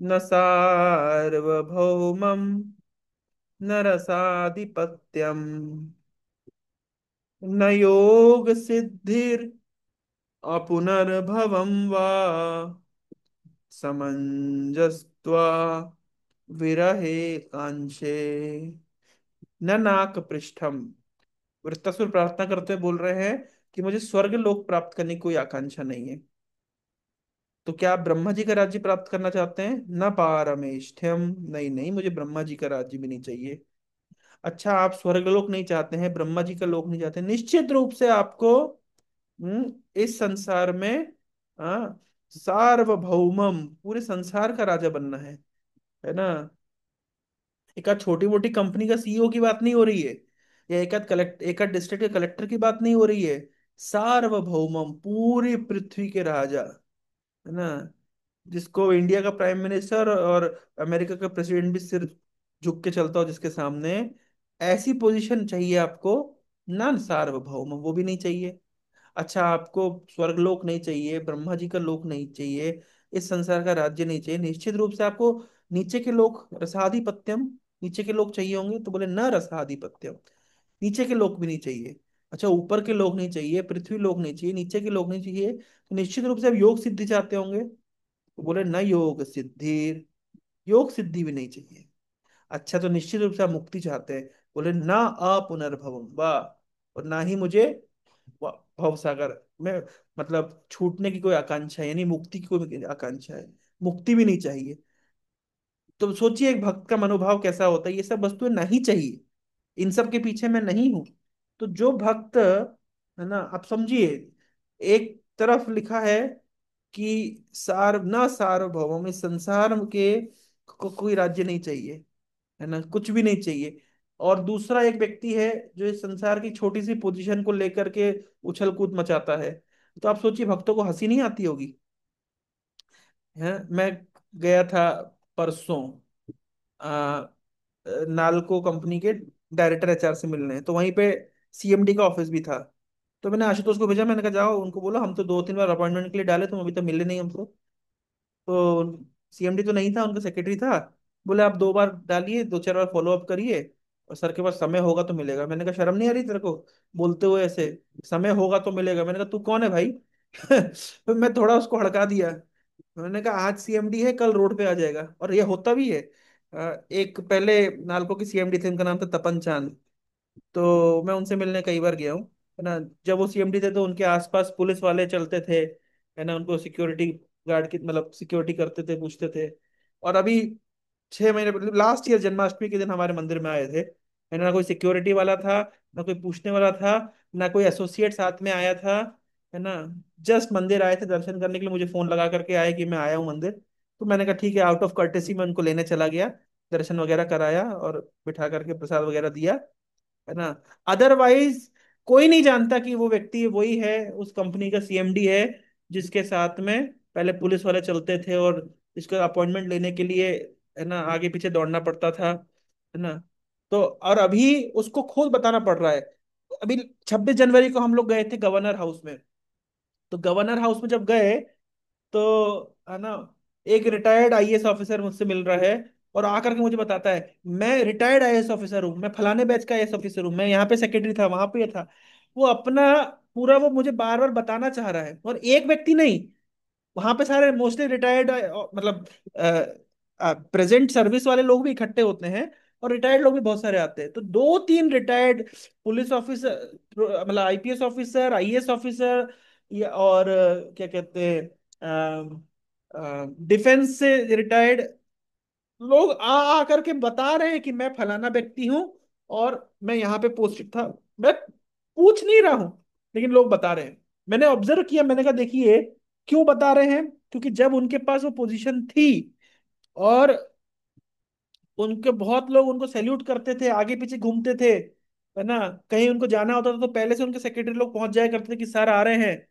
Speaker 1: न सार्वभौमं न रसाधिपत्यम न योग सिद्धिर अपुनर्भवं वा समंजस्त्वा विरहे कांक्षे न नाक पृष्ठम। वृत्तासुर प्रार्थना करते हुए बोल रहे हैं कि मुझे स्वर्ग लोक प्राप्त करने की कोई आकांक्षा नहीं है। तो क्या आप ब्रह्मा जी का राज्य प्राप्त करना चाहते हैं? न पारमेष्ठ्यम, नहीं नहीं, मुझे ब्रह्मा जी का राज्य भी नहीं चाहिए। अच्छा, आप स्वर्गलोक नहीं चाहते हैं, ब्रह्मा जी का लोक नहीं चाहते, निश्चित रूप से आपको इस संसार में, हाँ, सार्वभौमम, पूरे संसार का राजा बनना है ना। एक आध छोटी मोटी कंपनी का सीईओ की बात नहीं हो रही है, या एक आध डिस्ट्रिक्ट के कलेक्टर की बात नहीं हो रही है। सार्वभौमम, पूरी पृथ्वी के राजा, है ना, जिसको इंडिया का प्राइम मिनिस्टर और अमेरिका का प्रेसिडेंट भी सिर झुक के चलता हो जिसके सामने, ऐसी पोजीशन चाहिए आपको। ना सार्वभौम, वो भी नहीं चाहिए। अच्छा, आपको स्वर्गलोक नहीं चाहिए, ब्रह्मा जी का लोक नहीं चाहिए, इस संसार का राज्य नहीं चाहिए, निश्चित रूप से आपको नीचे के लोक, रसाधिपत्यम, नीचे के लोक चाहिए होंगे। तो बोले न रसाधिपत्यम, नीचे के लोक भी नहीं चाहिए। अच्छा, ऊपर के लोग नहीं चाहिए, पृथ्वी लोग नहीं चाहिए, नीचे के लोग नहीं चाहिए, तो निश्चित रूप से अब योग सिद्धि चाहते होंगे। तो बोले न योग सिद्धि, योग सिद्धि भी नहीं चाहिए। अच्छा, तो निश्चित रूप से आप मुक्ति चाहते हैं। बोले ना अपुनर्भवम, वाह। और ना ही मुझे भव सागर में, मतलब छूटने की कोई आकांक्षा है, यानी मुक्ति की कोई आकांक्षा है, मुक्ति भी नहीं चाहिए। तो सोचिए एक भक्त का मनोभाव कैसा होता है, ये सब वस्तुएं नहीं चाहिए, इन सब के पीछे मैं नहीं हूं। तो जो भक्त है ना, आप समझिए, एक तरफ लिखा है कि सार न सार्वभौम, इस संसार के कोई राज्य नहीं चाहिए, है ना, कुछ भी नहीं चाहिए। और दूसरा एक व्यक्ति है जो इस संसार की छोटी सी पोजीशन को लेकर के उछल कूद मचाता है। तो आप सोचिए भक्तों को हंसी नहीं आती होगी। है, मैं गया था परसों आ, नालको कंपनी के डायरेक्टर एचआर से मिलने, तो वहीं पे सीएमडी का ऑफिस भी था। तो मैंने आशुतोष को भेजा, मैंने कहा जाओ उनको बोलो हम तो 2-3 बार अपॉइंटमेंट के लिए डाले, तुम अभी तक मिले नहीं हमको। तो सीएमडी तो नहीं था, उनका सेक्रेटरी था। बोले आप 2 बार डालिए, 2-4 बार फॉलो अप करिए, और सर के पास समय होगा तो मिलेगा। मैंने कहा शर्म नहीं आ रही तेरे को बोलते हुए ऐसे, समय होगा तो मिलेगा? मैंने कहा तू कौन है भाई? तो मैं थोड़ा उसको हड़का दिया। मैंने कहा आज सीएमडी है, कल रोड पे आ जाएगा, और ये होता भी है। एक पहले नालको की सीएमडी थे, उनका नाम था तपन चांद। तो मैं उनसे मिलने कई बार गया हूँ, है ना। जब वो सीएमडी थे तो उनके आसपास पुलिस वाले चलते थे, है ना, उनको सिक्योरिटी गार्ड की, मतलब सिक्योरिटी करते थे, पूछते थे। और अभी 6 महीने लास्ट ईयर जन्माष्टमी के दिन हमारे मंदिर में आए थे, है ना, कोई सिक्योरिटी वाला था, ना कोई पूछने वाला था, ना कोई एसोसिएट साथ में आया था, है ना। जस्ट मंदिर आए थे दर्शन करने के लिए, मुझे फोन लगा करके आए कि मैं आया हूँ मंदिर। तो मैंने कहा ठीक है, आउट ऑफ कर्टेसी मैं उनको लेने चला गया, दर्शन वगैरह कराया और बिठा करके प्रसाद वगैरह दिया, है ना। अदरवाइज कोई नहीं जानता कि वो व्यक्ति वही है, उस कंपनी का सीएमडी है, जिसके साथ में पहले पुलिस वाले चलते थे, और इसका अपॉइंटमेंट लेने के लिए, है ना, आगे पीछे दौड़ना पड़ता था, है ना। तो और अभी उसको खुद बताना पड़ रहा है। अभी 26 जनवरी को हम लोग गए थे गवर्नर हाउस में। तो गवर्नर हाउस में जब गए, तो है ना, एक रिटायर्ड आईएएस ऑफिसर मुझसे मिल रहा है, और आकर के मुझे बताता है मैं रिटायर्ड आईएएस ऑफिसर हूँ, मैं फलाने बैच का आईएएस ऑफिसर हूँ, मैं यहाँ पे सेक्रेटरी था, वहां पे था। वो अपना पूरा वो मुझे बार बार बताना चाह रहा है, और एक व्यक्ति नहीं, वहां पे सारे मोस्टली रिटायर्ड, मतलब प्रेजेंट सर्विस वाले लोग भी इकट्ठे होते हैं, और रिटायर्ड लोग भी बहुत सारे आते हैं। तो 2-3 रिटायर्ड पुलिस ऑफिसर, मतलब आईपीएस ऑफिसर, आईएएस ऑफिसर, या और क्या कहते हैं, डिफेंस से रिटायर्ड लोग आ आ करके बता रहे हैं कि मैं फलाना व्यक्ति हूँ, और मैं यहाँ पे पोस्टेड था। मैं पूछ नहीं रहा हूँ, लेकिन लोग बता रहे हैं। मैंने ऑब्जर्व किया, मैंने कहा देखिए क्यों बता रहे हैं, क्योंकि जब उनके पास वो पोजीशन थी, और उनके बहुत लोग उनको सैल्यूट करते थे, आगे पीछे घूमते थे, है ना, कहीं उनको जाना होता था तो पहले से उनके सेक्रेटरी लोग पहुंच जाया करते थे कि सर आ रहे हैं।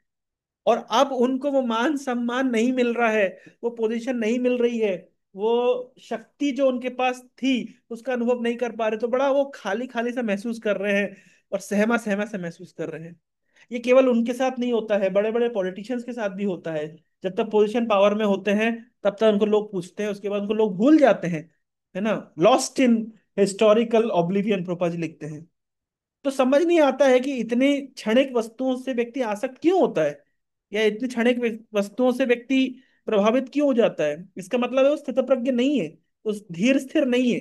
Speaker 1: और अब उनको वो मान सम्मान नहीं मिल रहा है, वो पोजीशन नहीं मिल रही है, वो शक्ति जो उनके पास थी उसका अनुभव नहीं कर पा रहे, तो बड़ा वो खाली खाली सा महसूस कर रहे हैं, और सहमा सहमा सा महसूस कर रहे हैं। ये केवल उनके साथ नहीं होता है, बड़े बड़े पॉलिटिशियंस के साथ भी होता है। जब तक पोजीशन पावर में होते हैं तब तक उनको लोग पूछते हैं, उसके बाद उनको लोग भूल जाते हैं, है ना। लॉस्ट इन हिस्टोरिकल ऑब्लिवियन, प्रोपा जी लिखते हैं। तो समझ नहीं आता है कि इतनी क्षणिक वस्तुओं से व्यक्ति आसक्त क्यों होता है, या इतनी क्षणिक वस्तुओं से व्यक्ति प्रभावित क्यों हो जाता है। इसका मतलब है वो स्थितप्रज्ञ नहीं है, उस धीर स्थिर नहीं है।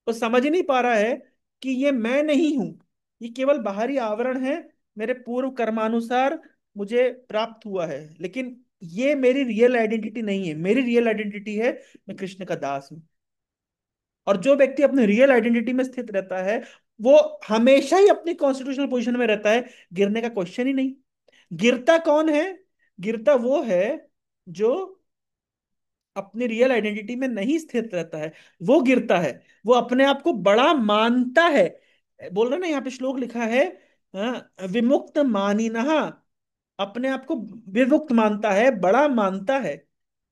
Speaker 1: वो समझ ही नहीं पा रहा है कि ये मैं नहीं हूं, ये केवल बाहरी आवरण है, मेरे पूर्व कर्मानुसार मुझे प्राप्त हुआ है, लेकिन ये मेरी रियल आइडेंटिटी नहीं है। मेरी रियल आइडेंटिटी है मैं कृष्ण का दास हूं। और जो व्यक्ति अपने रियल आइडेंटिटी में स्थित रहता है, वो हमेशा ही अपनी कॉन्स्टिट्यूशनल पोजीशन में रहता है, गिरने का क्वेश्चन ही नहीं। गिरता कौन है? गिरता वो है जो अपनी रियल आइडेंटिटी में नहीं स्थित रहता है, वो गिरता है। वो अपने आप को बड़ा मानता है। बोल रहे ना, यहाँ पे श्लोक लिखा है, विमुक्त मानिनः, अपने आप को विमुक्त मानता है, बड़ा मानता है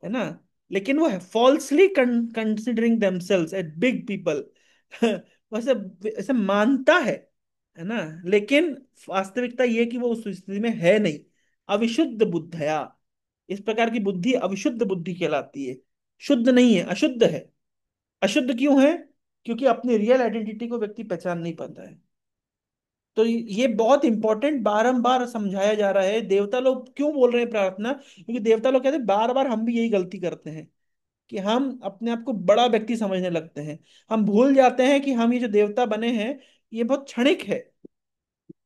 Speaker 1: ना। लेकिन वो falsely considering themselves as big people, वैसे ऐसे मानता है ना। लेकिन वास्तविकता ये कि वो उस स्थिति में है नहीं। अविशुद्ध बुद्धया, इस प्रकार की बुद्धि अविशुद्ध बुद्धि कहलाती है, शुद्ध नहीं है, अशुद्ध है। अशुद्ध क्यों है? क्योंकि अपनी रियल आइडेंटिटी को व्यक्ति पहचान नहीं पाता है। तो ये बहुत इंपॉर्टेंट बारंबार समझाया जा रहा है। देवता लोग क्यों बोल रहे हैं प्रार्थना, क्योंकि देवता लोग कहते हैं बार बार हम भी यही गलती करते हैं कि हम अपने आप को बड़ा व्यक्ति समझने लगते हैं। हम भूल जाते हैं कि हम ये जो देवता बने हैं ये बहुत क्षणिक है।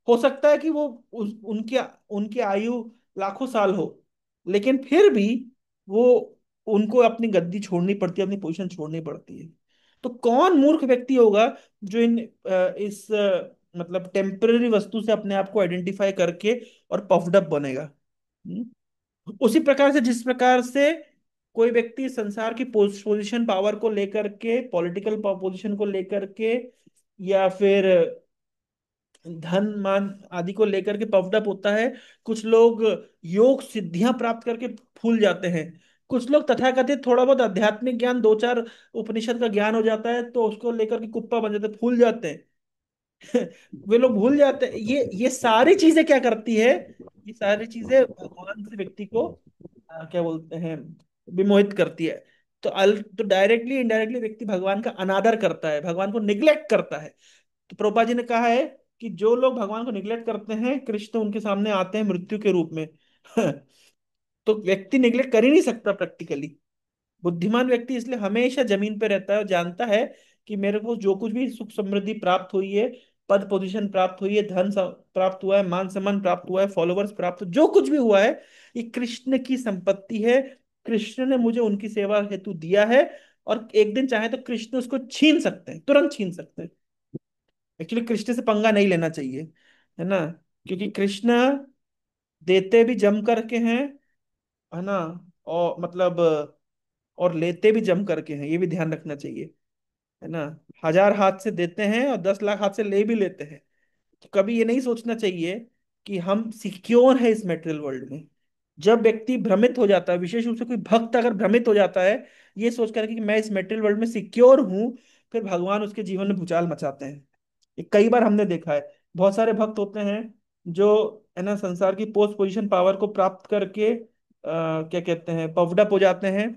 Speaker 1: हो सकता है कि वो उनकी उनकी आयु लाखों साल हो, लेकिन फिर भी वो उनको अपनी गद्दी छोड़नी पड़ती है, अपनी पोजीशन छोड़नी पड़ती है। तो कौन मूर्ख व्यक्ति होगा जो इस मतलब टेम्पररी वस्तु से अपने आप को आइडेंटिफाई करके और पफड अप बनेगा। उसी प्रकार से जिस प्रकार से कोई व्यक्ति संसार की पोजीशन पावर को लेकर के, पॉलिटिकल पोजीशन को लेकर के, या फिर धन मान आदि को लेकर के पफ्ड अप होता है। कुछ लोग योग सिद्धियां प्राप्त करके फूल जाते हैं। कुछ लोग तथाकथित थोड़ा बहुत आध्यात्मिक ज्ञान, दो चार उपनिषद का ज्ञान हो जाता है तो उसको लेकर के कुप्पा बन जाते हैं, फूल जाते हैं। वे लोग भूल जाते हैं ये सारी चीजें क्या करती है। ये सारी चीजें भगवान से व्यक्ति को क्या बोलते हैं, विमोहित करती है। तो डायरेक्टली इनडायरेक्टली व्यक्ति भगवान का अनादर करता है, भगवान को निग्लेक्ट करता है। तो प्रभुपाद जी ने कहा है कि जो लोग भगवान को निग्लेक्ट करते हैं कृष्ण उनके सामने आते हैं मृत्यु के रूप में। तो व्यक्ति निग्लेक्ट कर ही नहीं सकता प्रैक्टिकली। बुद्धिमान व्यक्ति इसलिए हमेशा जमीन पे रहता है और जानता है कि मेरे को जो कुछ भी सुख समृद्धि प्राप्त हुई है, पद पोजीशन प्राप्त हुई है, प्राप्त हुआ है, मान सम्मान प्राप्त हुआ है, फॉलोवर्स प्राप्त, जो कुछ भी हुआ है ये कृष्ण की संपत्ति है। कृष्ण ने मुझे उनकी सेवा हेतु दिया है, और एक दिन चाहे तो कृष्ण उसको छीन सकते हैं, तुरंत छीन सकते हैं। एक्चुअली कृष्ण से पंगा नहीं लेना चाहिए, है ना, क्योंकि कृष्ण देते भी जम करके हैं, है ना, और मतलब और लेते भी जम करके हैं, ये भी ध्यान रखना चाहिए, है ना। 1000 हाथ से देते हैं और 10 लाख हाथ से ले भी लेते हैं। तो कभी ये नहीं सोचना चाहिए कि हम सिक्योर है इस मेटेरियल वर्ल्ड में। जब व्यक्ति भ्रमित हो जाता है, विशेष रूप से कोई भक्त अगर भ्रमित हो जाता है ये सोच करके कि मैं इस मेटेरियल वर्ल्ड में सिक्योर हूं, फिर भगवान उसके जीवन में भूचाल मचाते हैं। ये कई बार हमने देखा है। बहुत सारे भक्त होते हैं जो, है ना, संसार की पोस्ट पोजीशन पावर को प्राप्त करके क्या कहते हैं, पफड अप हो जाते हैं।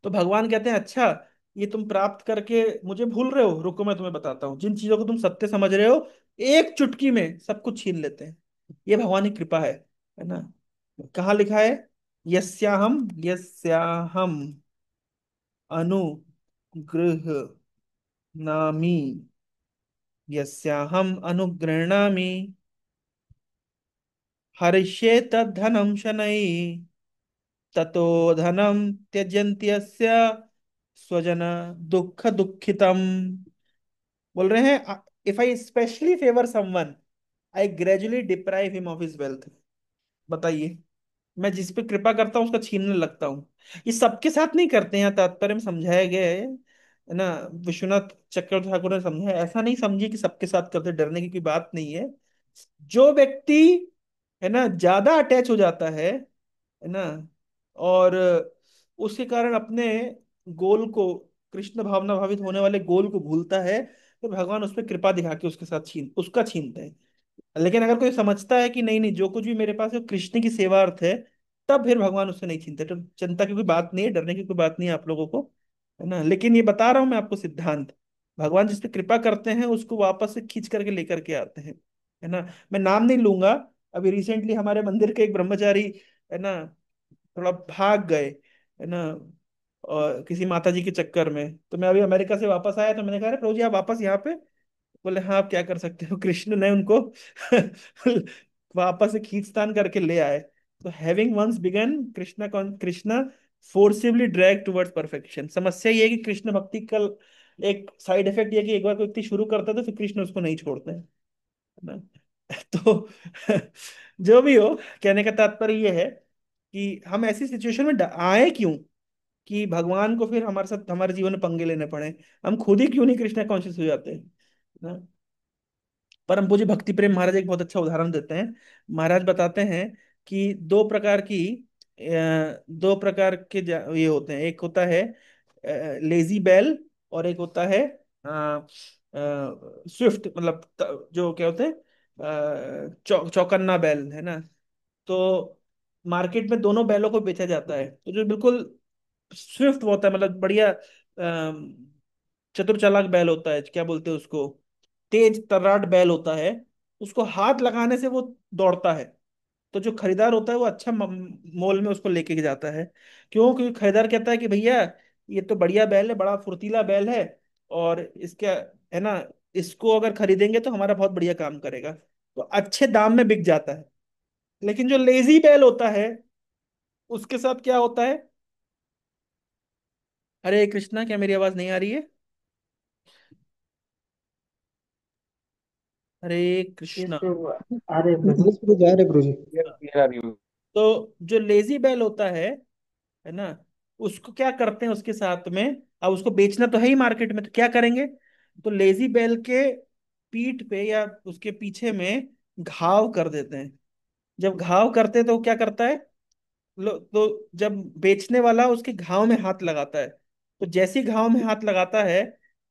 Speaker 1: तो भगवान कहते हैं अच्छा, ये तुम प्राप्त करके मुझे भूल रहे हो, रुको मैं तुम्हें बताता हूँ, जिन चीजों को तुम सत्य समझ रहे हो एक चुटकी में सब कुछ छीन लेते हैं। ये भगवान की कृपा है ना। कहाँ लिखा है, यस्याहम अनुगृह्णामि, यस्याहम अनुगृह्णामि हरिष्ये तद्धनम शनैः, ततो धनम त्यजन्त्यस्य स्वजन दुःख दुःखितम। बोल रहे हैं if I specially favour someone, I gradually deprive him of his wealth. बताइए, मैं जिस पे कृपा करता हूँ उसका छीनने लगता हूँ। ये सबके साथ नहीं करते हैं, यहाँ तात्पर्य में समझाया गया है ना। विश्वनाथ चक्रवर्ती ठाकुर ने समझाया, ऐसा नहीं समझिए कि सबके साथ करते, डरने की कोई बात नहीं है। जो व्यक्ति, है ना, ज्यादा अटैच हो जाता है ना, और उसके कारण अपने गोल को, कृष्ण भावना भावित होने वाले गोल को भूलता है, तो भगवान उस पर कृपा दिखा के उसके साथ उसका छीनते हैं। लेकिन अगर कोई समझता है कि नहीं नहीं, जो कुछ भी मेरे पास है वो कृष्ण की सेवार्थ है, तब फिर भगवान उससे नहीं छीनते। तो चिंता की कोई बात नहीं है, डरने की कोई बात नहीं है आप लोगों को, है ना। लेकिन ये बता रहा हूं मैं आपको सिद्धांत, भगवान जिस पे कृपा करते हैं उसको वापस से खींच करके लेकर के आते हैं, है ना। मैं नाम नहीं लूंगा। अभी रिसेंटली हमारे मंदिर के एक ब्रह्मचारी, है ना, थोड़ा भाग गए, है ना, और किसी माता जी के चक्कर में। तो मैं अभी अमेरिका से वापस आया तो मैंने कहा, "अरे प्रभु जी आप वापस यहाँ पे?" बोले, "हाँ आप क्या कर सकते हो, कृष्ण ने उनको वापस से खींचतान करके ले आए।" तो having once begun Krishna, Krishna forcibly drag towards perfection. समस्या ये है कि कृष्ण भक्ति का एक साइड इफेक्ट ये है कि एक बार कोई व्यक्ति शुरू करता है तो फिर कृष्ण उसको नहीं छोड़ते हैं, है ना। तो जो भी हो, कहने का तात्पर्य ये है कि हम ऐसी सिचुएशन में आए क्यों, कि भगवान को फिर हमारे साथ हमारे जीवन में पंगे लेने पड़े। हम खुद ही क्यों नहीं कृष्ण कॉन्शियस हो जाते हैं ना। परम पूज्य भक्ति प्रेम महाराज एक बहुत अच्छा उदाहरण देते हैं। महाराज बताते हैं कि दो प्रकार के ये होते हैं। एक होता है लेजी बैल, और एक होता है स्विफ्ट, मतलब जो क्या होते हैं, चौकन्ना बैल, है ना। तो मार्केट में दोनों बैलों को बेचा जाता है। तो जो बिल्कुल स्विफ्ट होता है, मतलब बढ़िया चतुर चालाक बैल होता है, क्या बोलते हैं उसको, तेज तर्राट बैल होता है, उसको हाथ लगाने से वो दौड़ता है। तो जो खरीदार होता है वो अच्छा मोल में उसको लेके जाता है। क्यों? क्योंकि खरीदार कहता है कि भैया ये तो बढ़िया बैल है, बड़ा फुर्तीला बैल है, और इसके, है ना, इसको अगर खरीदेंगे तो हमारा बहुत बढ़िया काम करेगा, तो अच्छे दाम में बिक जाता है। लेकिन जो लेजी बैल होता है उसके साथ क्या होता है? हरे कृष्णा, क्या मेरी आवाज नहीं आ रही है? हरे
Speaker 2: ये
Speaker 1: कृष्णा।
Speaker 2: तो आ रहे प्रभु।
Speaker 3: यस गुरु जी, आ रहे गुरु जी।
Speaker 2: क्लियर क्लियर आ रही हूँ।
Speaker 1: तो जो लेजी बैल होता है ना, उसको क्या करते हैं उसके साथ में? अब उसको बेचना तो है ही मार्केट में, तो क्या करेंगे? तो लेजी बैल के पीठ पे या उसके पीछे में घाव कर देते हैं। जब घाव करते हैं तो वो क्या करता है? तो जब बेचने वाला उसके घाव में हाथ लगाता है, तो जैसे ही घाव में हाथ लगाता है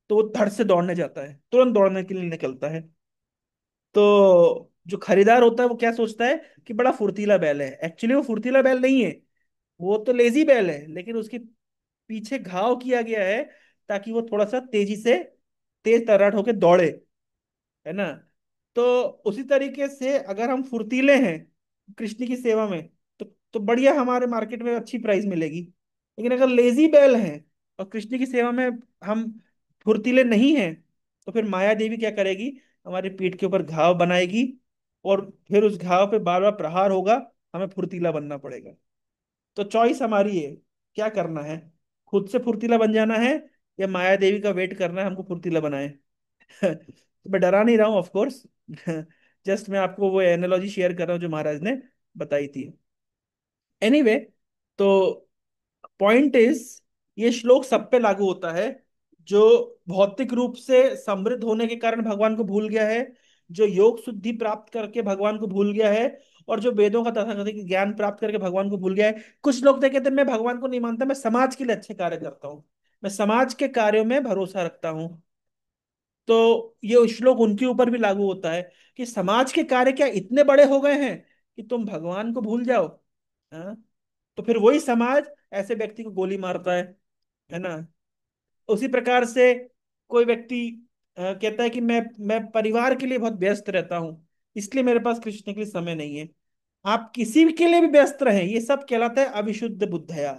Speaker 1: तो वो धड़ से दौड़ने जाता है, तुरंत दौड़ने के लिए निकलता है। तो जो खरीदार होता है वो क्या सोचता है कि बड़ा फुर्तीला बैल है। एक्चुअली वो फुर्तीला बैल नहीं है, वो तो लेजी बैल है, लेकिन उसके पीछे घाव किया गया है ताकि वो थोड़ा सा तेजी से, तेज तर्राट होकर दौड़े, है ना। तो उसी तरीके से अगर हम फुर्तीले हैं कृष्ण की सेवा में, तो बढ़िया हमारे मार्केट में अच्छी प्राइस मिलेगी। लेकिन अगर लेजी बैल हैं और कृष्ण की सेवा में हम फुर्तीले नहीं हैं, तो फिर माया देवी क्या करेगी? हमारी पीठ के ऊपर घाव बनाएगी, और फिर उस घाव पे बार बार प्रहार होगा, हमें फुर्तीला बनना पड़ेगा। तो चॉइस हमारी है, क्या करना है? खुद से फुर्तीला बन जाना है, या माया देवी का वेट करना है हमको फुर्तीला बनाए? तो मैं डरा नहीं रहा हूँ ऑफ कोर्स। जस्ट मैं आपको वो एनालॉजी शेयर कर रहा हूँ जो महाराज ने बताई थी। एनीवे, तो पॉइंट इज, ये श्लोक सब पे लागू होता है। जो भौतिक रूप से समृद्ध होने के कारण भगवान को भूल गया है, जो योग शुद्धि प्राप्त करके भगवान को भूल गया है, और जो वेदों का तथाकथित ज्ञान प्राप्त करके भगवान को भूल गया है। कुछ लोग तो कहते हैं मैं भगवान को नहीं मानता, मैं समाज के लिए अच्छे कार्य करता हूँ, मैं समाज के कार्यों में भरोसा रखता हूँ। तो ये श्लोक उनके ऊपर भी लागू होता है कि समाज के कार्य क्या इतने बड़े हो गए हैं कि तुम भगवान को भूल जाओ? हाँ? तो फिर वही समाज ऐसे व्यक्ति को गोली मारता है ना। उसी प्रकार से कोई व्यक्ति कहता है कि मैं परिवार के लिए बहुत व्यस्त रहता हूँ, इसलिए मेरे पास कृष्ण के लिए समय नहीं है। आप किसी के लिए भी व्यस्त रहें, ये सब कहलाता है अविशुद्ध बुद्धया,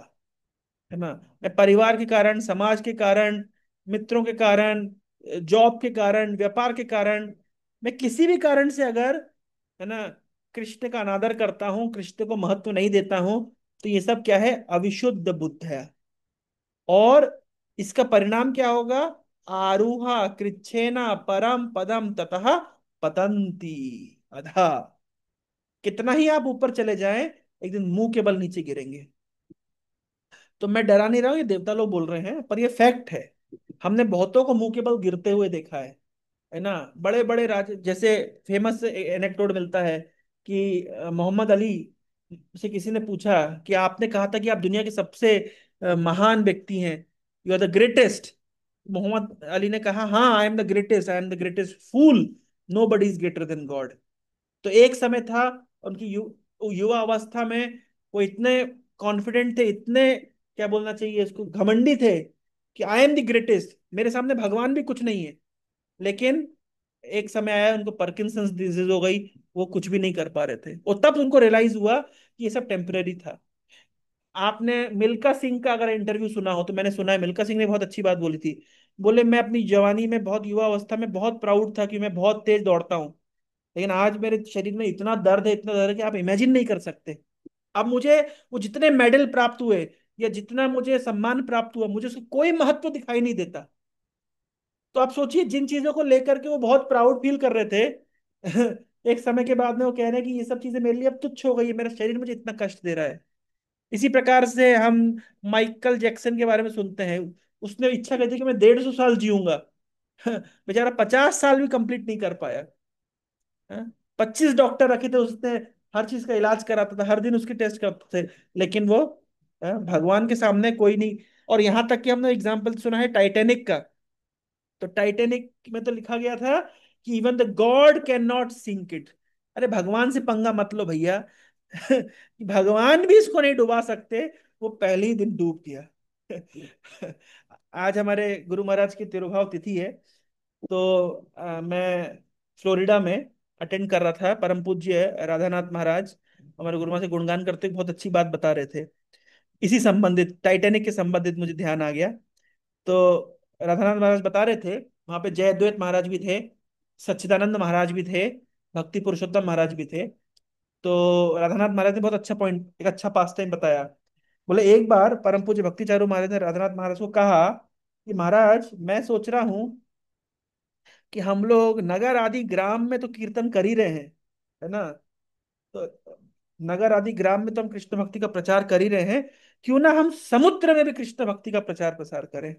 Speaker 1: है ना। मैं परिवार के कारण, समाज के कारण, मित्रों के कारण, जॉब के कारण, व्यापार के कारण, मैं किसी भी कारण से अगर, है ना, कृष्ण का अनादर करता हूँ, कृष्ण को महत्व नहीं देता हूँ, तो ये सब क्या है? अविशुद्ध बुद्ध है। और इसका परिणाम क्या होगा? आरूहा कृच्छेना परम पदम ततः पतंती अधा। कितना ही आप ऊपर चले जाएं, एक दिन मुंह के बल नीचे गिरेंगे। तो मैं डरा नहीं रहा हूं, ये देवता लोग बोल रहे हैं, पर ये फैक्ट है। हमने बहुतों को मुंह के बल गिरते हुए देखा है ना। बड़े बड़े राज, जैसे फेमस एनेक्डोट मिलता है कि मोहम्मद अली से किसी ने पूछा कि आपने कहा था कि आप दुनिया के सबसे महान व्यक्ति हैं, you are the greatest. Muhammad Ali ने कहा, हाँ, I am the greatest, I am the greatest fool, nobody is greater than God. तो एक समय था उनकी युवा अवस्था में, वो इतने कॉन्फिडेंट थे, इतने, क्या बोलना चाहिए इसको, घमंडी थे कि आई एम द ग्रेटेस्ट, मेरे सामने भगवान भी कुछ नहीं है। लेकिन एक समय आया, उनको पार्किंसंस डिजीज हो गई, वो कुछ भी नहीं कर पा रहे थे, और तब उनको रियलाइज हुआ कि ये सब टेम्पररी था। आपने मिल्खा सिंह का अगर इंटरव्यू सुना हो, तो मैंने सुना है मिल्खा सिंह ने बहुत अच्छी बात बोली थी। बोले, मैं अपनी जवानी में, बहुत युवा अवस्था में बहुत प्राउड था कि मैं बहुत तेज दौड़ता हूँ, लेकिन आज मेरे शरीर में इतना दर्द है, इतना दर्द है कि आप इमेजिन नहीं कर सकते। अब मुझे वो जितने मेडल प्राप्त हुए या जितना मुझे सम्मान प्राप्त हुआ, मुझे उसका कोई महत्व दिखाई नहीं देता। तो आप सोचिए, जिन चीजों को लेकर के वो बहुत प्राउड फील कर रहे थे, एक समय के बाद में वो कह रहे हैं कि ये सब चीजें मेरे लिए अब तुच्छ हो गई है, मेरा शरीर मुझे इतना कष्ट दे रहा है। इसी प्रकार से हम माइकल जैक्सन के बारे में सुनते हैं, उसने इच्छा कर दी कि मैं 150 साल जीऊंगा। बेचारा 50 साल भी कंप्लीट नहीं कर पाया। 25 डॉक्टर रखे थे उसने, हर चीज का इलाज कराता था, हर दिन उसके टेस्ट करते थे, लेकिन वो भगवान के सामने कोई नहीं। और यहां तक कि हमने एग्जाम्पल सुना है टाइटैनिक का। तो टाइटैनिक में तो लिखा गया था कि even the God can not sink it. अरे भगवान से पंगा मत लो भैया। कि भगवान भी इसको नहीं डुबा सकते, वो पहले ही दिन डूब गया। आज हमारे गुरु महाराज की तिरुभाव तिथि है। तो मैं फ्लोरिडा में अटेंड कर रहा था, परम पूज्य राधानाथ महाराज हमारे गुरुमा से गुणगान करते हुए बहुत अच्छी बात बता रहे थे। इसी संबंधित, टाइटैनिक के संबंधित मुझे ध्यान आ गया। तो राधानाथ महाराज बता रहे थे, वहां पे जयद्वैत महाराज भी थे, सच्चिदानंद महाराज भी थे, भक्ति पुरुषोत्तम महाराज भी थे। तो राधानाथ महाराज ने बहुत अच्छा पॉइंट, एक अच्छा पास टाइम बताया। बोले एक बार परम पूज्य भक्ति चारू महाराज ने राधानाथ महाराज को कहा कि महाराज मैं सोच रहा हूँ कि हम लोग नगर आदि ग्राम में तो कीर्तन कर ही रहे हैं, है ना। तो नगर आदि ग्राम में तो हम कृष्ण भक्ति का प्रचार कर ही रहे हैं, क्यों ना हम समुद्र में भी कृष्ण भक्ति का प्रचार प्रसार करें।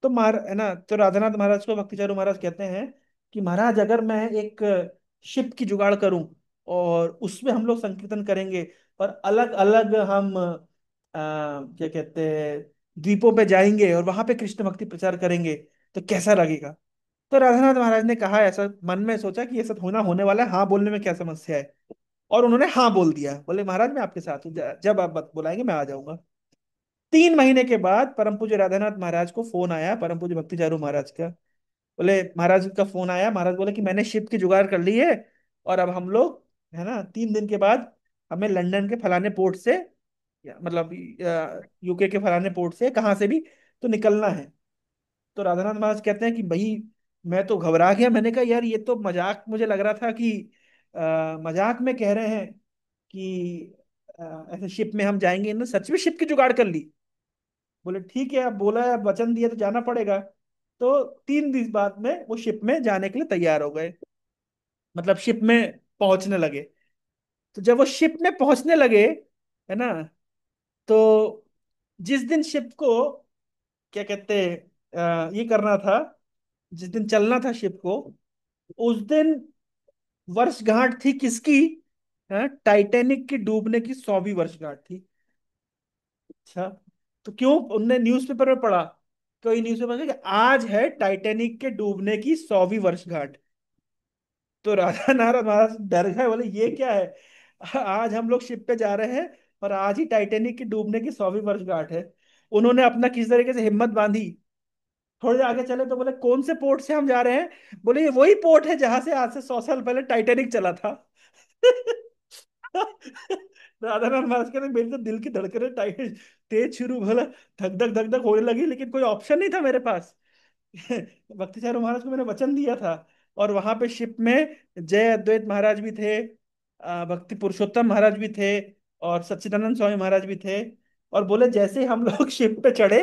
Speaker 1: तो है ना, तो राधानाथ महाराज को भक्तिचारू महाराज कहते हैं कि महाराज अगर मैं एक शिप की जुगाड़ करूं और उसमें हम लोग संकीर्तन करेंगे, और अलग अलग हम क्या कहते हैं, द्वीपों पे जाएंगे और वहां पे कृष्ण भक्ति प्रचार करेंगे, तो कैसा लगेगा। तो राधानाथ महाराज ने कहा, ऐसा मन में सोचा कि ये सब होने वाला है, हाँ बोलने में क्या समस्या है। और उन्होंने हाँ बोल दिया, बोले महाराज मैं आपके साथ हूँ, जब आप बुलाएंगे मैं आ जाऊंगा। 3 महीने के बाद परम पूज्य राधानाथ महाराज को फोन आया, परम पूज्य भक्ति चारू महाराज का। बोले महाराज का फोन आया, महाराज बोले कि मैंने शिप की जुगाड़ कर ली है, और अब हम लोग, है ना, 3 दिन के बाद हमें लंदन के फलाने पोर्ट से, या मतलब यूके के फलाने पोर्ट से, कहाँ से भी तो निकलना है। तो राधानाथ महाराज कहते हैं कि भाई मैं तो घबरा गया, मैंने कहा यार ये तो मजाक, मुझे लग रहा था कि मजाक में कह रहे हैं कि ऐसे शिप में हम जाएंगे ना, सच में शिप की जुगाड़ कर ली। बोले ठीक है, अब बोला है, अब वचन दिया तो जाना पड़ेगा। तो 3 दिन बाद में वो शिप में जाने के लिए तैयार हो गए, मतलब शिप में पहुंचने लगे। तो जब वो शिप में पहुंचने लगे, है ना, तो जिस दिन शिप को, क्या कहते हैं, ये करना था, जिस दिन चलना था शिप को, उस दिन वर्षगांठ थी किसकी? टाइटैनिक की डूबने की 100वीं वर्षगांठ थी। अच्छा, तो क्यों उनने न्यूज़पेपर में पढ़ा, कोई न्यूज़पेपर में कि आज है टाइटैनिक के डूबने की 100वीं वर्षगांठ। तो राजा नारद महाराज डर गए, बोले ये क्या है, आज हम लोग शिप पे जा रहे हैं और आज ही टाइटैनिक के डूबने की 100वीं वर्षगांठ है। उन्होंने अपना किसी तरीके से हिम्मत बांधी, थोड़े आगे चले तो बोले कौन से पोर्ट से हम जा रहे हैं, बोले ये वही पोर्ट है जहां से आज से 100 साल पहले टाइटैनिक चला था। राधानाथ महाराज कहते मेरी तो दिल की धड़कनें टाइट तेज शुरू, बोला धक धक धक धक होने लगी, लेकिन कोई ऑप्शन नहीं था मेरे पास। भक्ति चारू महाराज को मैंने वचन दिया था। और वहां पे शिप में जय अद्वैत महाराज भी थे, भक्ति पुरुषोत्तम महाराज भी थे, और सच्चिदानंद स्वामी महाराज भी थे। और बोले जैसे ही हम लोग शिप पे चढ़े,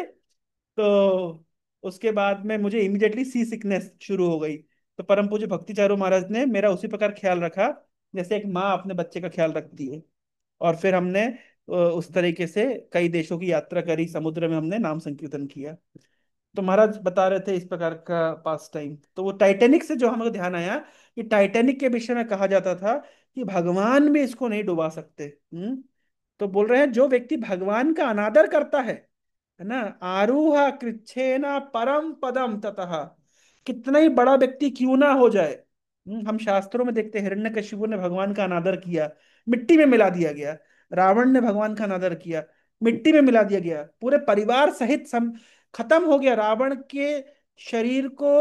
Speaker 1: तो उसके बाद में मुझे इमिडिएटली सी सिकनेस शुरू हो गई। तो परम पूज्य भक्ति चारू महाराज ने मेरा उसी प्रकार ख्याल रखा, जैसे एक माँ अपने बच्चे का ख्याल रखती है। और फिर हमने उस तरीके से कई देशों की यात्रा करी, समुद्र में हमने नाम संकीर्तन किया। तो महाराज बता रहे थे इस प्रकार का पास टाइम। तो वो टाइटैनिक से जो हमको ध्यान आया कि टाइटैनिक के विषय में कहा जाता था कि भगवान भी इसको नहीं डुबा सकते। तो बोल रहे हैं जो व्यक्ति भगवान का अनादर करता है ना, आरूहा कृच्छेना परम पदम ततः, कितना ही बड़ा व्यक्ति क्यों ना हो जाए। हम शास्त्रों में देखते हैं हिरण्यकशिपु ने भगवान का अनादर किया, मिट्टी में मिला दिया गया। रावण ने भगवान का अनादर किया, मिट्टी में मिला दिया गया, पूरे परिवार सहित खत्म हो गया। रावण के शरीर को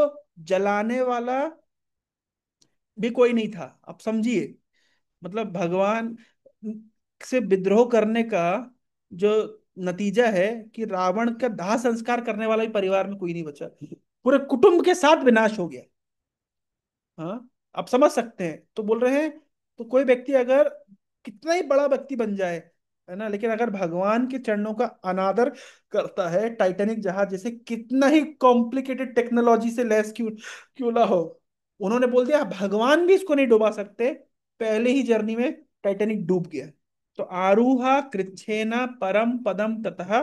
Speaker 1: जलाने वाला भी कोई नहीं था। अब समझिए, मतलब भगवान से विद्रोह करने का जो नतीजा है कि रावण का दाह संस्कार करने वाला भी परिवार में कोई नहीं बचा, पूरे कुटुंब के साथ विनाश हो गया। हाँ, आप समझ सकते हैं। तो बोल रहे हैं, तो कोई व्यक्ति अगर कितना ही बड़ा व्यक्ति बन जाए, है ना, लेकिन अगर भगवान के चरणों का अनादर करता है, टाइटैनिक जहाज जैसे कितना ही कॉम्प्लिकेटेड टेक्नोलॉजी से लैस क्यों क्यों ना हो, उन्होंने बोल दिया भगवान भी इसको नहीं डुबा सकते, पहले ही जर्नी में टाइटैनिक डूब गया। तो आरूहा कृच्छेना परम पदम ततः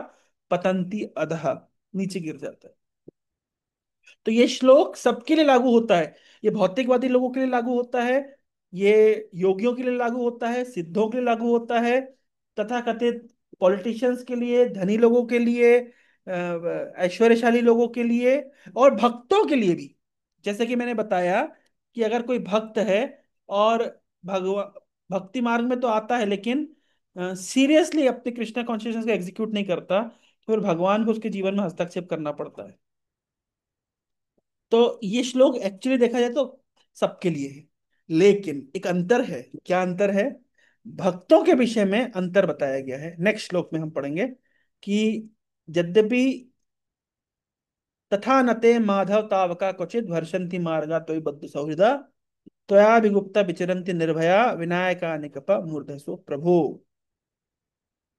Speaker 1: पतंती अधः, नीचे गिर जाता है। तो ये श्लोक सबके लिए लागू होता है, ये भौतिकवादी लोगों के लिए लागू होता है, ये योगियों के लिए लागू होता है, सिद्धों के लिए लागू होता है, तथा कथित पॉलिटिशियंस के लिए, धनी लोगों के लिए, ऐश्वर्यशाली लोगों के लिए, और भक्तों के लिए भी। जैसे कि मैंने बताया कि अगर कोई भक्त है और भगवा भक्ति मार्ग में तो आता है, लेकिन सीरियसली अपने कृष्णा कॉन्शियसनेस को एग्जीक्यूट नहीं करता, तो फिर भगवान को उसके जीवन में हस्तक्षेप करना पड़ता है। तो ये श्लोक एक्चुअली देखा जाए तो सबके लिए है, लेकिन एक अंतर है। क्या अंतर है? भक्तों के विषय में अंतर बताया गया है। नेक्स्ट श्लोक में हम पढ़ेंगे कि यद्यपि तथा नते माधव तावका क्वचित वर्षन्ति मार्गा तोय बद्ध सौहृदा त्वया विगुप्ता विचरन्ति निर्भया विनायका निकपा मूर्धसो प्रभु।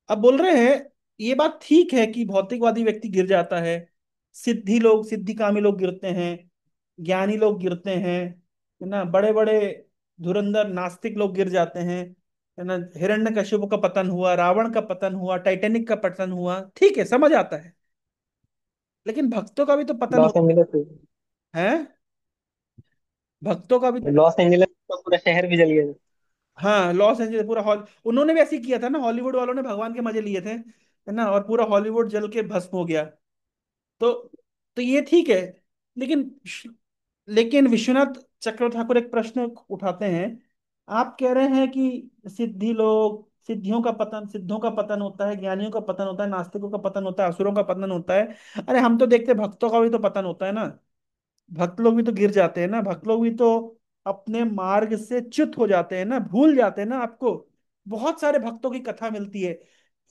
Speaker 1: अब बोल रहे हैं ये बात ठीक है कि भौतिकवादी व्यक्ति गिर जाता है, सिद्धि लोग, सिद्धिकामी लोग गिरते हैं, ज्ञानी लोग गिरते हैं, है ना, बड़े बड़े धुरंधर नास्तिक लोग गिर जाते हैं, है ना, हिरण्यकशिपु का पतन हुआ, रावण का पतन हुआ, टाइटैनिक का पतन हुआ, ठीक है, समझ आता है। लेकिन भक्तों का भी तो पतन
Speaker 2: लॉस
Speaker 1: होता
Speaker 2: एंजलिस।
Speaker 1: है। भक्तों का भी।
Speaker 2: लॉस एंजलिस तो पूरा शहर भी जल गया।
Speaker 1: हाँ, लॉस एंजलिस पूरा हॉल, उन्होंने भी ऐसे ही किया था ना, हॉलीवुड वालों ने भगवान के मजे लिए थे, है ना, और पूरा हॉलीवुड जल के भस्म हो गया। तो तो ये ठीक है। लेकिन लेकिन विश्वनाथ चक्र ठाकुर एक प्रश्न उठाते हैं। आप कह रहे हैं कि सिद्धि लोग, सिद्धियों का पतन, सिद्धों का पतन होता है, ज्ञानियों का पतन होता है, नास्तिकों का पतन होता है, असुरों का पतन होता है। अरे हम तो देखते हैं भक्तों का भी तो पतन होता है ना। भक्त लोग भी तो गिर जाते हैं ना, भक्त लोग भी तो अपने मार्ग से च्युत हो जाते हैं ना, भूल जाते हैं ना। आपको बहुत सारे भक्तों की कथा मिलती है।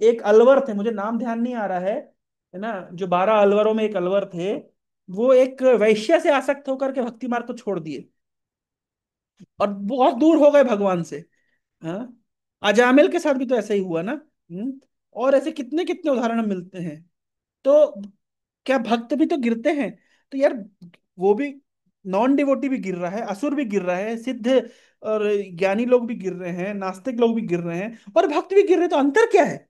Speaker 1: एक अलवर थे, मुझे नाम ध्यान नहीं आ रहा है ना, जो 12 अलवरों में एक अलवर थे। वो एक वैश्य से आसक्त होकर के भक्ति मार्ग को छोड़ दिए और बहुत दूर हो गए भगवान से। हाँ, अजामिल के साथ भी तो ऐसा ही हुआ ना। और ऐसे कितने कितने उदाहरण मिलते हैं। तो क्या भक्त भी तो गिरते हैं? तो यार वो भी, नॉन डिवोटी भी गिर रहा है, असुर भी गिर रहा है, सिद्ध और ज्ञानी लोग भी गिर रहे हैं, नास्तिक लोग भी गिर रहे हैं, और भक्त भी गिर रहे हैं। तो अंतर क्या है?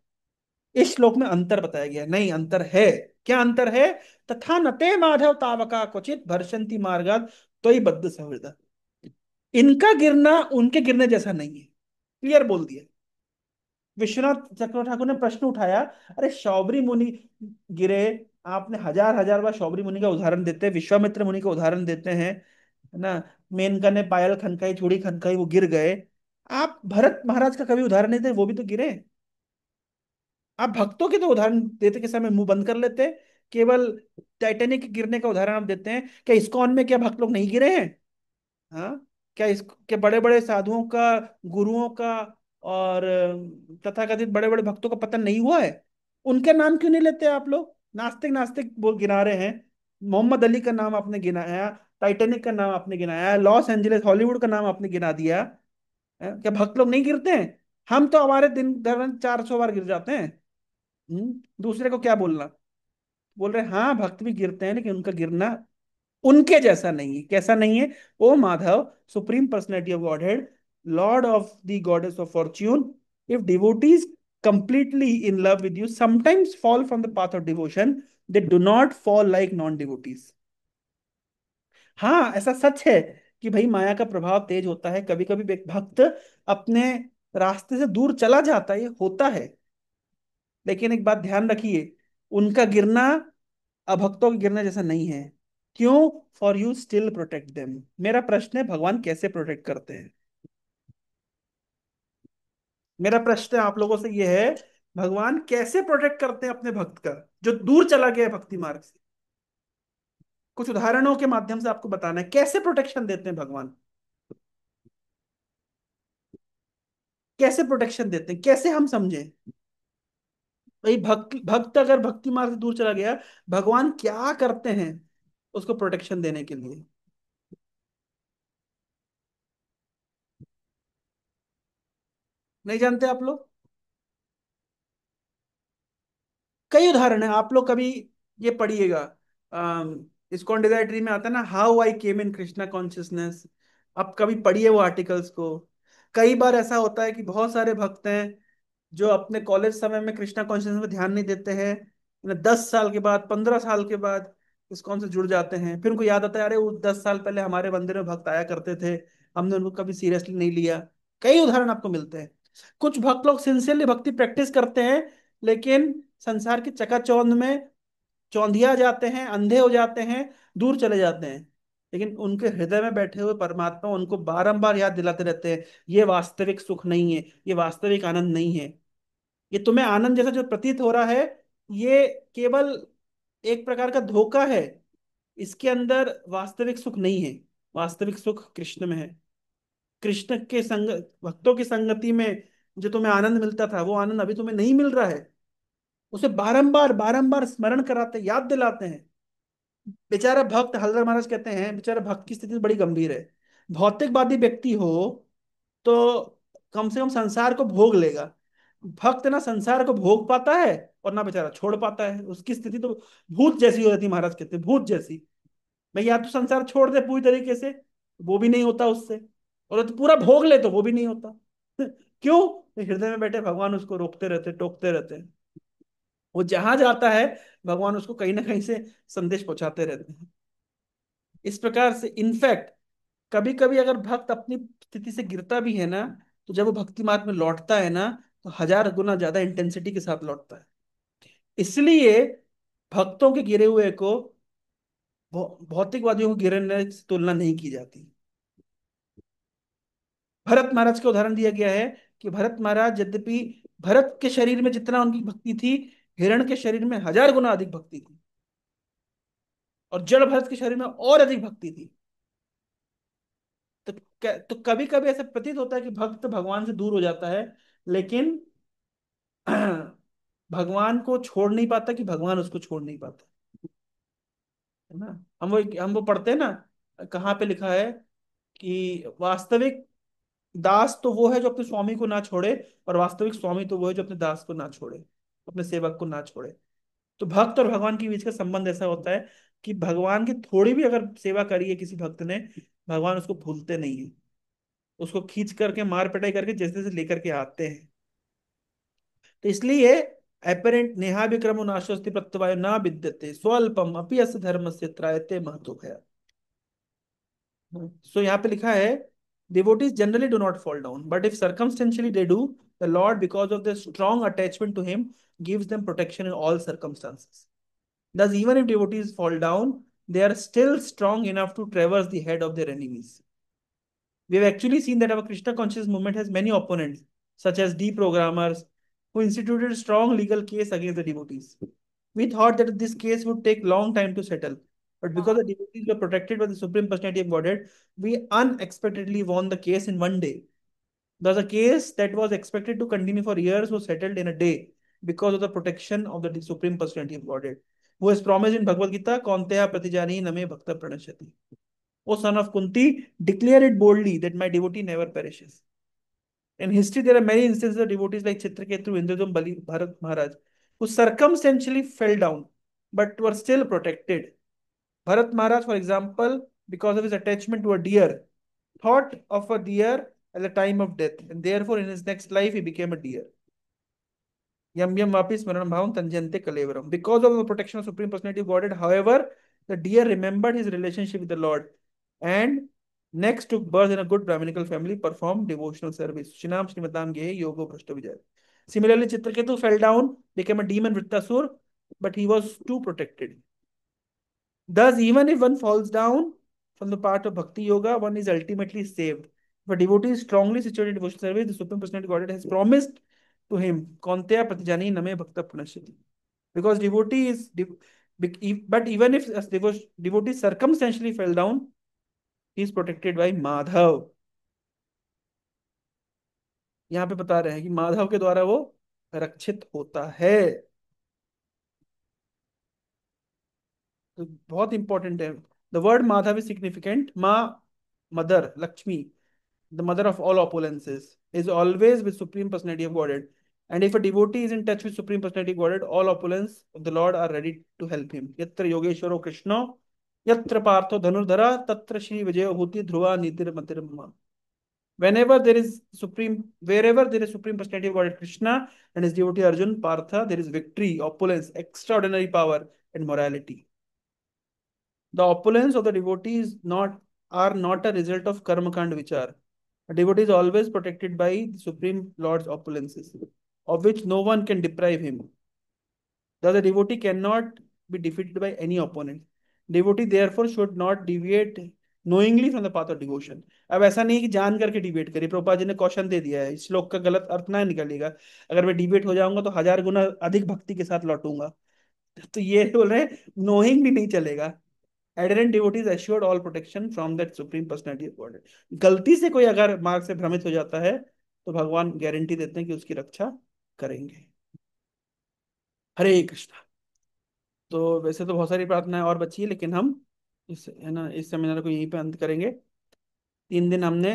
Speaker 1: इस श्लोक में अंतर बताया गया है। नहीं, अंतर है। क्या अंतर है? तथा नते माधव तावका क्वचित भर्षंति मार्गात त्वयि बद्ध सहृदय। इनका गिरना उनके गिरने जैसा नहीं है। क्लियर बोल दिया। विश्वनाथ चक्र ठाकुर ने प्रश्न उठाया, अरे शौबरी मुनि गिरे, आपने हजार हजार बार शौबरी मुनि का उदाहरण देते हैं, विश्वामित्र मुनि का उदाहरण देते हैं, है ना, मेनका ने पायल खनकाई, चूड़ी खनकाई, वो गिर गए। आप भरत महाराज का कभी उदाहरण नहीं देते, वो भी तो गिरे। आप भक्तों के तो उदाहरण देते के समय मुंह बंद कर लेते हैं। केवल टाइटैनिक के गिरने का उदाहरण आप देते हैं। क्या इस्कॉन में क्या भक्त लोग नहीं गिरे हैं? हाँ, क्या इस के बड़े बड़े साधुओं का, गुरुओं का, और तथाकथित बड़े बड़े भक्तों का पतन नहीं हुआ है? उनके नाम क्यों नहीं लेते आप लोग? नास्तिक नास्तिक बोल गिना रहे हैं। मोहम्मद अली का नाम आपने गिनाया, टाइटैनिक का नाम आपने गिनाया, लॉस एंजलिस हॉलीवुड का नाम आपने गिना दिया। क्या भक्त लोग नहीं गिरते हैं? हम तो हमारे दिन दर 400 बार गिर जाते हैं। दूसरे को क्या बोलना? बोल रहे हैं, हाँ भक्त भी गिरते हैं, लेकिन उनका गिरना उनके जैसा नहीं है। कैसा नहीं है? O Madhav, supreme personality of Godhead, lord of the goddess of fortune, if devotees completely in love with you sometimes fall from the path of devotion, they do not fall like non devotees. हाँ, ऐसा सच है कि भाई माया का प्रभाव तेज होता है, कभी कभी भक्त अपने रास्ते से दूर चला जाता है, ये होता है। लेकिन एक बात ध्यान रखिए, उनका गिरना अभक्तों के गिरने जैसा नहीं है। क्यों? For you still protect them. मेरा प्रश्न है, भगवान कैसे प्रोटेक्ट करते हैं? मेरा प्रश्न आप लोगों से यह है, भगवान कैसे प्रोटेक्ट करते हैं अपने भक्त का, जो दूर चला गया है भक्ति मार्ग से? कुछ उदाहरणों के माध्यम से आपको बताना है कैसे प्रोटेक्शन देते हैं भगवान। कैसे प्रोटेक्शन देते हैं, कैसे हम समझें? भाई भक्त भक्त अगर भक्ति मार्ग से दूर चला गया, भगवान क्या करते हैं उसको प्रोटेक्शन देने के लिए? नहीं जानते आप लोग? कई उदाहरण है, आप लोग कभी ये पढ़िएगा। इस्कॉन डिजायर ट्री में आता है ना, how I came in Krishna consciousness. आप कभी पढ़िए वो आर्टिकल्स को। कई बार ऐसा होता है कि बहुत सारे भक्त हैं जो अपने कॉलेज समय में कृष्णा कॉन्शियसनेस में ध्यान नहीं देते हैं, 10 साल के बाद, 15 साल के बाद इस्कॉन से जुड़ जाते हैं, फिर उनको याद आता है, अरे वो 10 साल पहले हमारे मंदिर में भक्त आया करते थे, हमने उनको कभी सीरियसली नहीं लिया। कई उदाहरण आपको मिलते हैं। कुछ भक्त लोग सिंसियरली भक्ति प्रैक्टिस करते हैं, लेकिन संसार की चकाचौंध में चौंधिया जाते हैं, अंधे हो जाते हैं, दूर चले जाते हैं। लेकिन उनके हृदय में बैठे हुए परमात्मा उनको बारंबार याद दिलाते रहते हैं, ये वास्तविक सुख नहीं है, ये वास्तविक आनंद नहीं है। ये तुम्हें आनंद जैसा जो प्रतीत हो रहा है, ये केवल एक प्रकार का धोखा है। इसके अंदर वास्तविक सुख नहीं है। वास्तविक सुख कृष्ण में है। कृष्ण के संग, भक्तों की संगति में जो तुम्हें आनंद मिलता था, वो आनंद अभी तुम्हें नहीं मिल रहा है। उसे बारंबार बारंबार स्मरण कराते, याद दिलाते हैं। बेचारा भक्त, हलधर महाराज कहते हैं बेचारा भक्त की स्थिति बड़ी गंभीर है। भौतिकवादी व्यक्ति हो तो कम से कम संसार को भोग लेगा। भक्त ना संसार को भोग पाता है और ना बेचारा छोड़ पाता है। उसकी स्थिति तो भूत जैसी हो जाती है, महाराज कहते हैं भूत जैसी। भाई या तो संसार छोड़ दे पूरी तरीके से, वो भी नहीं होता उससे, और तो पूरा भोग ले तो वो भी नहीं होता। क्यों? हृदय में बैठे भगवान उसको रोकते रहते, टोकते रहते हैं। वो जहां जाता है भगवान उसको कहीं ना कहीं से संदेश पहुंचाते रहते हैं। इस प्रकार से इनफैक्ट कभी कभी अगर भक्त अपनी स्थिति से गिरता भी है ना, तो जब वो भक्ति मार्ग में लौटता है ना, तो 1000 गुना ज्यादा इंटेंसिटी के साथ लौटता है। इसलिए भक्तों के गिरे हुए को भौतिकवादियों को गिरने से तुलना नहीं की जाती। भरत महाराज का उदाहरण दिया गया है कि भरत महाराज यद्यपि भरत के शरीर में जितना उनकी भक्ति थी, हिरण के शरीर में 1000 गुना अधिक भक्ति थी, और जड़ भरत के शरीर में और अधिक भक्ति थी। तो तो कभी कभी ऐसा प्रतीत होता है कि भक्त भगवान से दूर हो जाता है, लेकिन भगवान को छोड़ नहीं पाता कि भगवान उसको छोड़ नहीं पाता, है ना। हम वो पढ़ते हैं ना, कहाँ पे लिखा है कि वास्तविक दास तो वो है जो अपने स्वामी को ना छोड़े, और वास्तविक स्वामी तो वो है जो अपने दास को ना छोड़े, अपने सेवक को ना छोड़े। तो भक्त और भगवान के बीच का संबंध ऐसा होता है कि भगवान की थोड़ी भी अगर सेवा करी है किसी भक्त ने, भगवान उसको भूलते नहीं है। उसको खींच करके मार पिटाई करके जैसे जैसे लेकर के आते हैं। तो इसलिए अपरेंट नेहा विक्रमो नाशोस्ति प्रत्यवायो ना विद्यते स्वल्पम अपि अस्य धर्मस्य त्रायते महतो है। सो यहाँ पे लिखा है, devotees generally do not fall down, but if circumstantially they do, the Lord, because of their strong attachment to Him, gives them protection in all circumstances. Thus, even if devotees fall down, they are still strong enough to traverse the head of their enemies. We have actually seen that our Krishna conscious movement has many opponents, such as deprogrammers, who instituted a strong legal case against the devotees. We thought that this case would take long time to settle, but because the devotees were protected by the Supreme Personality of Godhead, we unexpectedly won the case in one day. Thus, a case that was expected to continue for years was settled in a day because of the protection of the Supreme Personality of Godhead, who has promised in Bhagavad Gita, Kaunteya Pratijani Name Bhakta Pranashyati. O son of Kunti, declare it boldly that my devotee never perishes. In history, there are many instances of devotees like Chitraketu, Indradum, Bali, Bharat Maharaj, who circumstantially fell down but were still protected. Bharat Maharaj, for example, because of his attachment to a deer, thought of a deer at the time of death, and therefore in his next life he became a deer. Yam yam vapi smaranam bhavam tanjante kalevaram. Because of the protection of Supreme Personality of Godhead, however, the deer remembered his relationship with the Lord and next took birth in a good Brahminical family, performed devotional service. Shinam Srimatam Gehe Yogo Bhrashta Vijay. Similarly, Chitraketu fell down, became a demon Vrittasur, but he was too protected. Thus, even if one falls down from the path of Bhakti Yoga, one is ultimately saved. If a devotee is strongly situated in devotional service, the Supreme Personality of Godhead has promised to him, Kaunteya Pratijani Name Bhakta Punashyati. Because devotee is, but even if a devotee circumstantially fell down, he is protected by Madhav. यहाँ पे बता रहे हैं कि माधव के द्वारा वो रक्षित होता है। तो बहुत इंपॉर्टेंट है। The word Madhav is significant. माँ, mother Lakshmi, the mother of all opulences, is always with Supreme Personality of Godhead. And if a devotee is in touch with Supreme Personality of Godhead, all opulence of the Lord are ready to help him. Yatra Yogeshwaro Krishna, Yatra Partho Dhanurdhara, Tatra Shri Vijaya Bhuti Dhruva Nitir Matir Mama. Wherever there is Supreme Personality of Godhead Krishna and his devotee Arjun, Partha, there is victory, opulence, extraordinary power, and morality. The opulence of the devotees not are not a result of karma kand vichar. A devotee is always protected by the Supreme Lord's opulences, of which no one can deprive him. Thus, a devotee cannot be defeated by any opponent. Devotee therefore should not deviate knowingly from the path of devotion. अब ऐसा नहीं है कि जान करके डिबेट करिए। प्रभुपाद जी ने क्वेश्चन दे दिया है, इस श्लोक का गलत अर्थ ना निकलेगा। अगर मैं डिबेट हो जाऊंगा तो 1000 गुना अधिक भक्ति के साथ लौटूंगा। तो ये बोल रहे हैं नोइंगली नहीं चलेगा। Adherent devotees assured all protection from that supreme personality of God. गलती से कोई अगर मार्ग से भ्रमित हो जाता है तो भगवान गारंटी देते हैं कि उसकी रक्षा करेंगे। हरे कृष्णा। तो वैसे तो बहुत सारी प्रार्थनाएं और बची है, लेकिन हम इस है ना इस सेमिनार को यहीं पे अंत करेंगे। 3 दिन हमने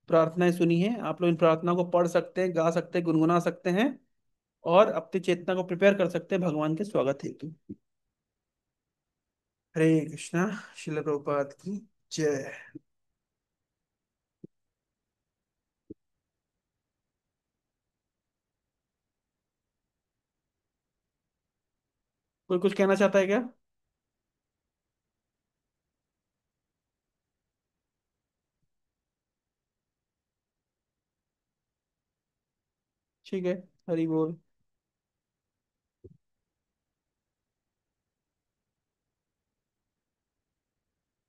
Speaker 1: प्रार्थनाएं सुनी है, आप लोग इन प्रार्थना को पढ़ सकते हैं, गा सकते हैं, गुनगुना सकते हैं, और अपनी चेतना को प्रिपेयर कर सकते हैं भगवान के स्वागत हेतु। हरे कृष्णा। श्रील प्रभुपाद की जय। कोई कुछ कहना चाहता है क्या? ठीक है। हरि बोल।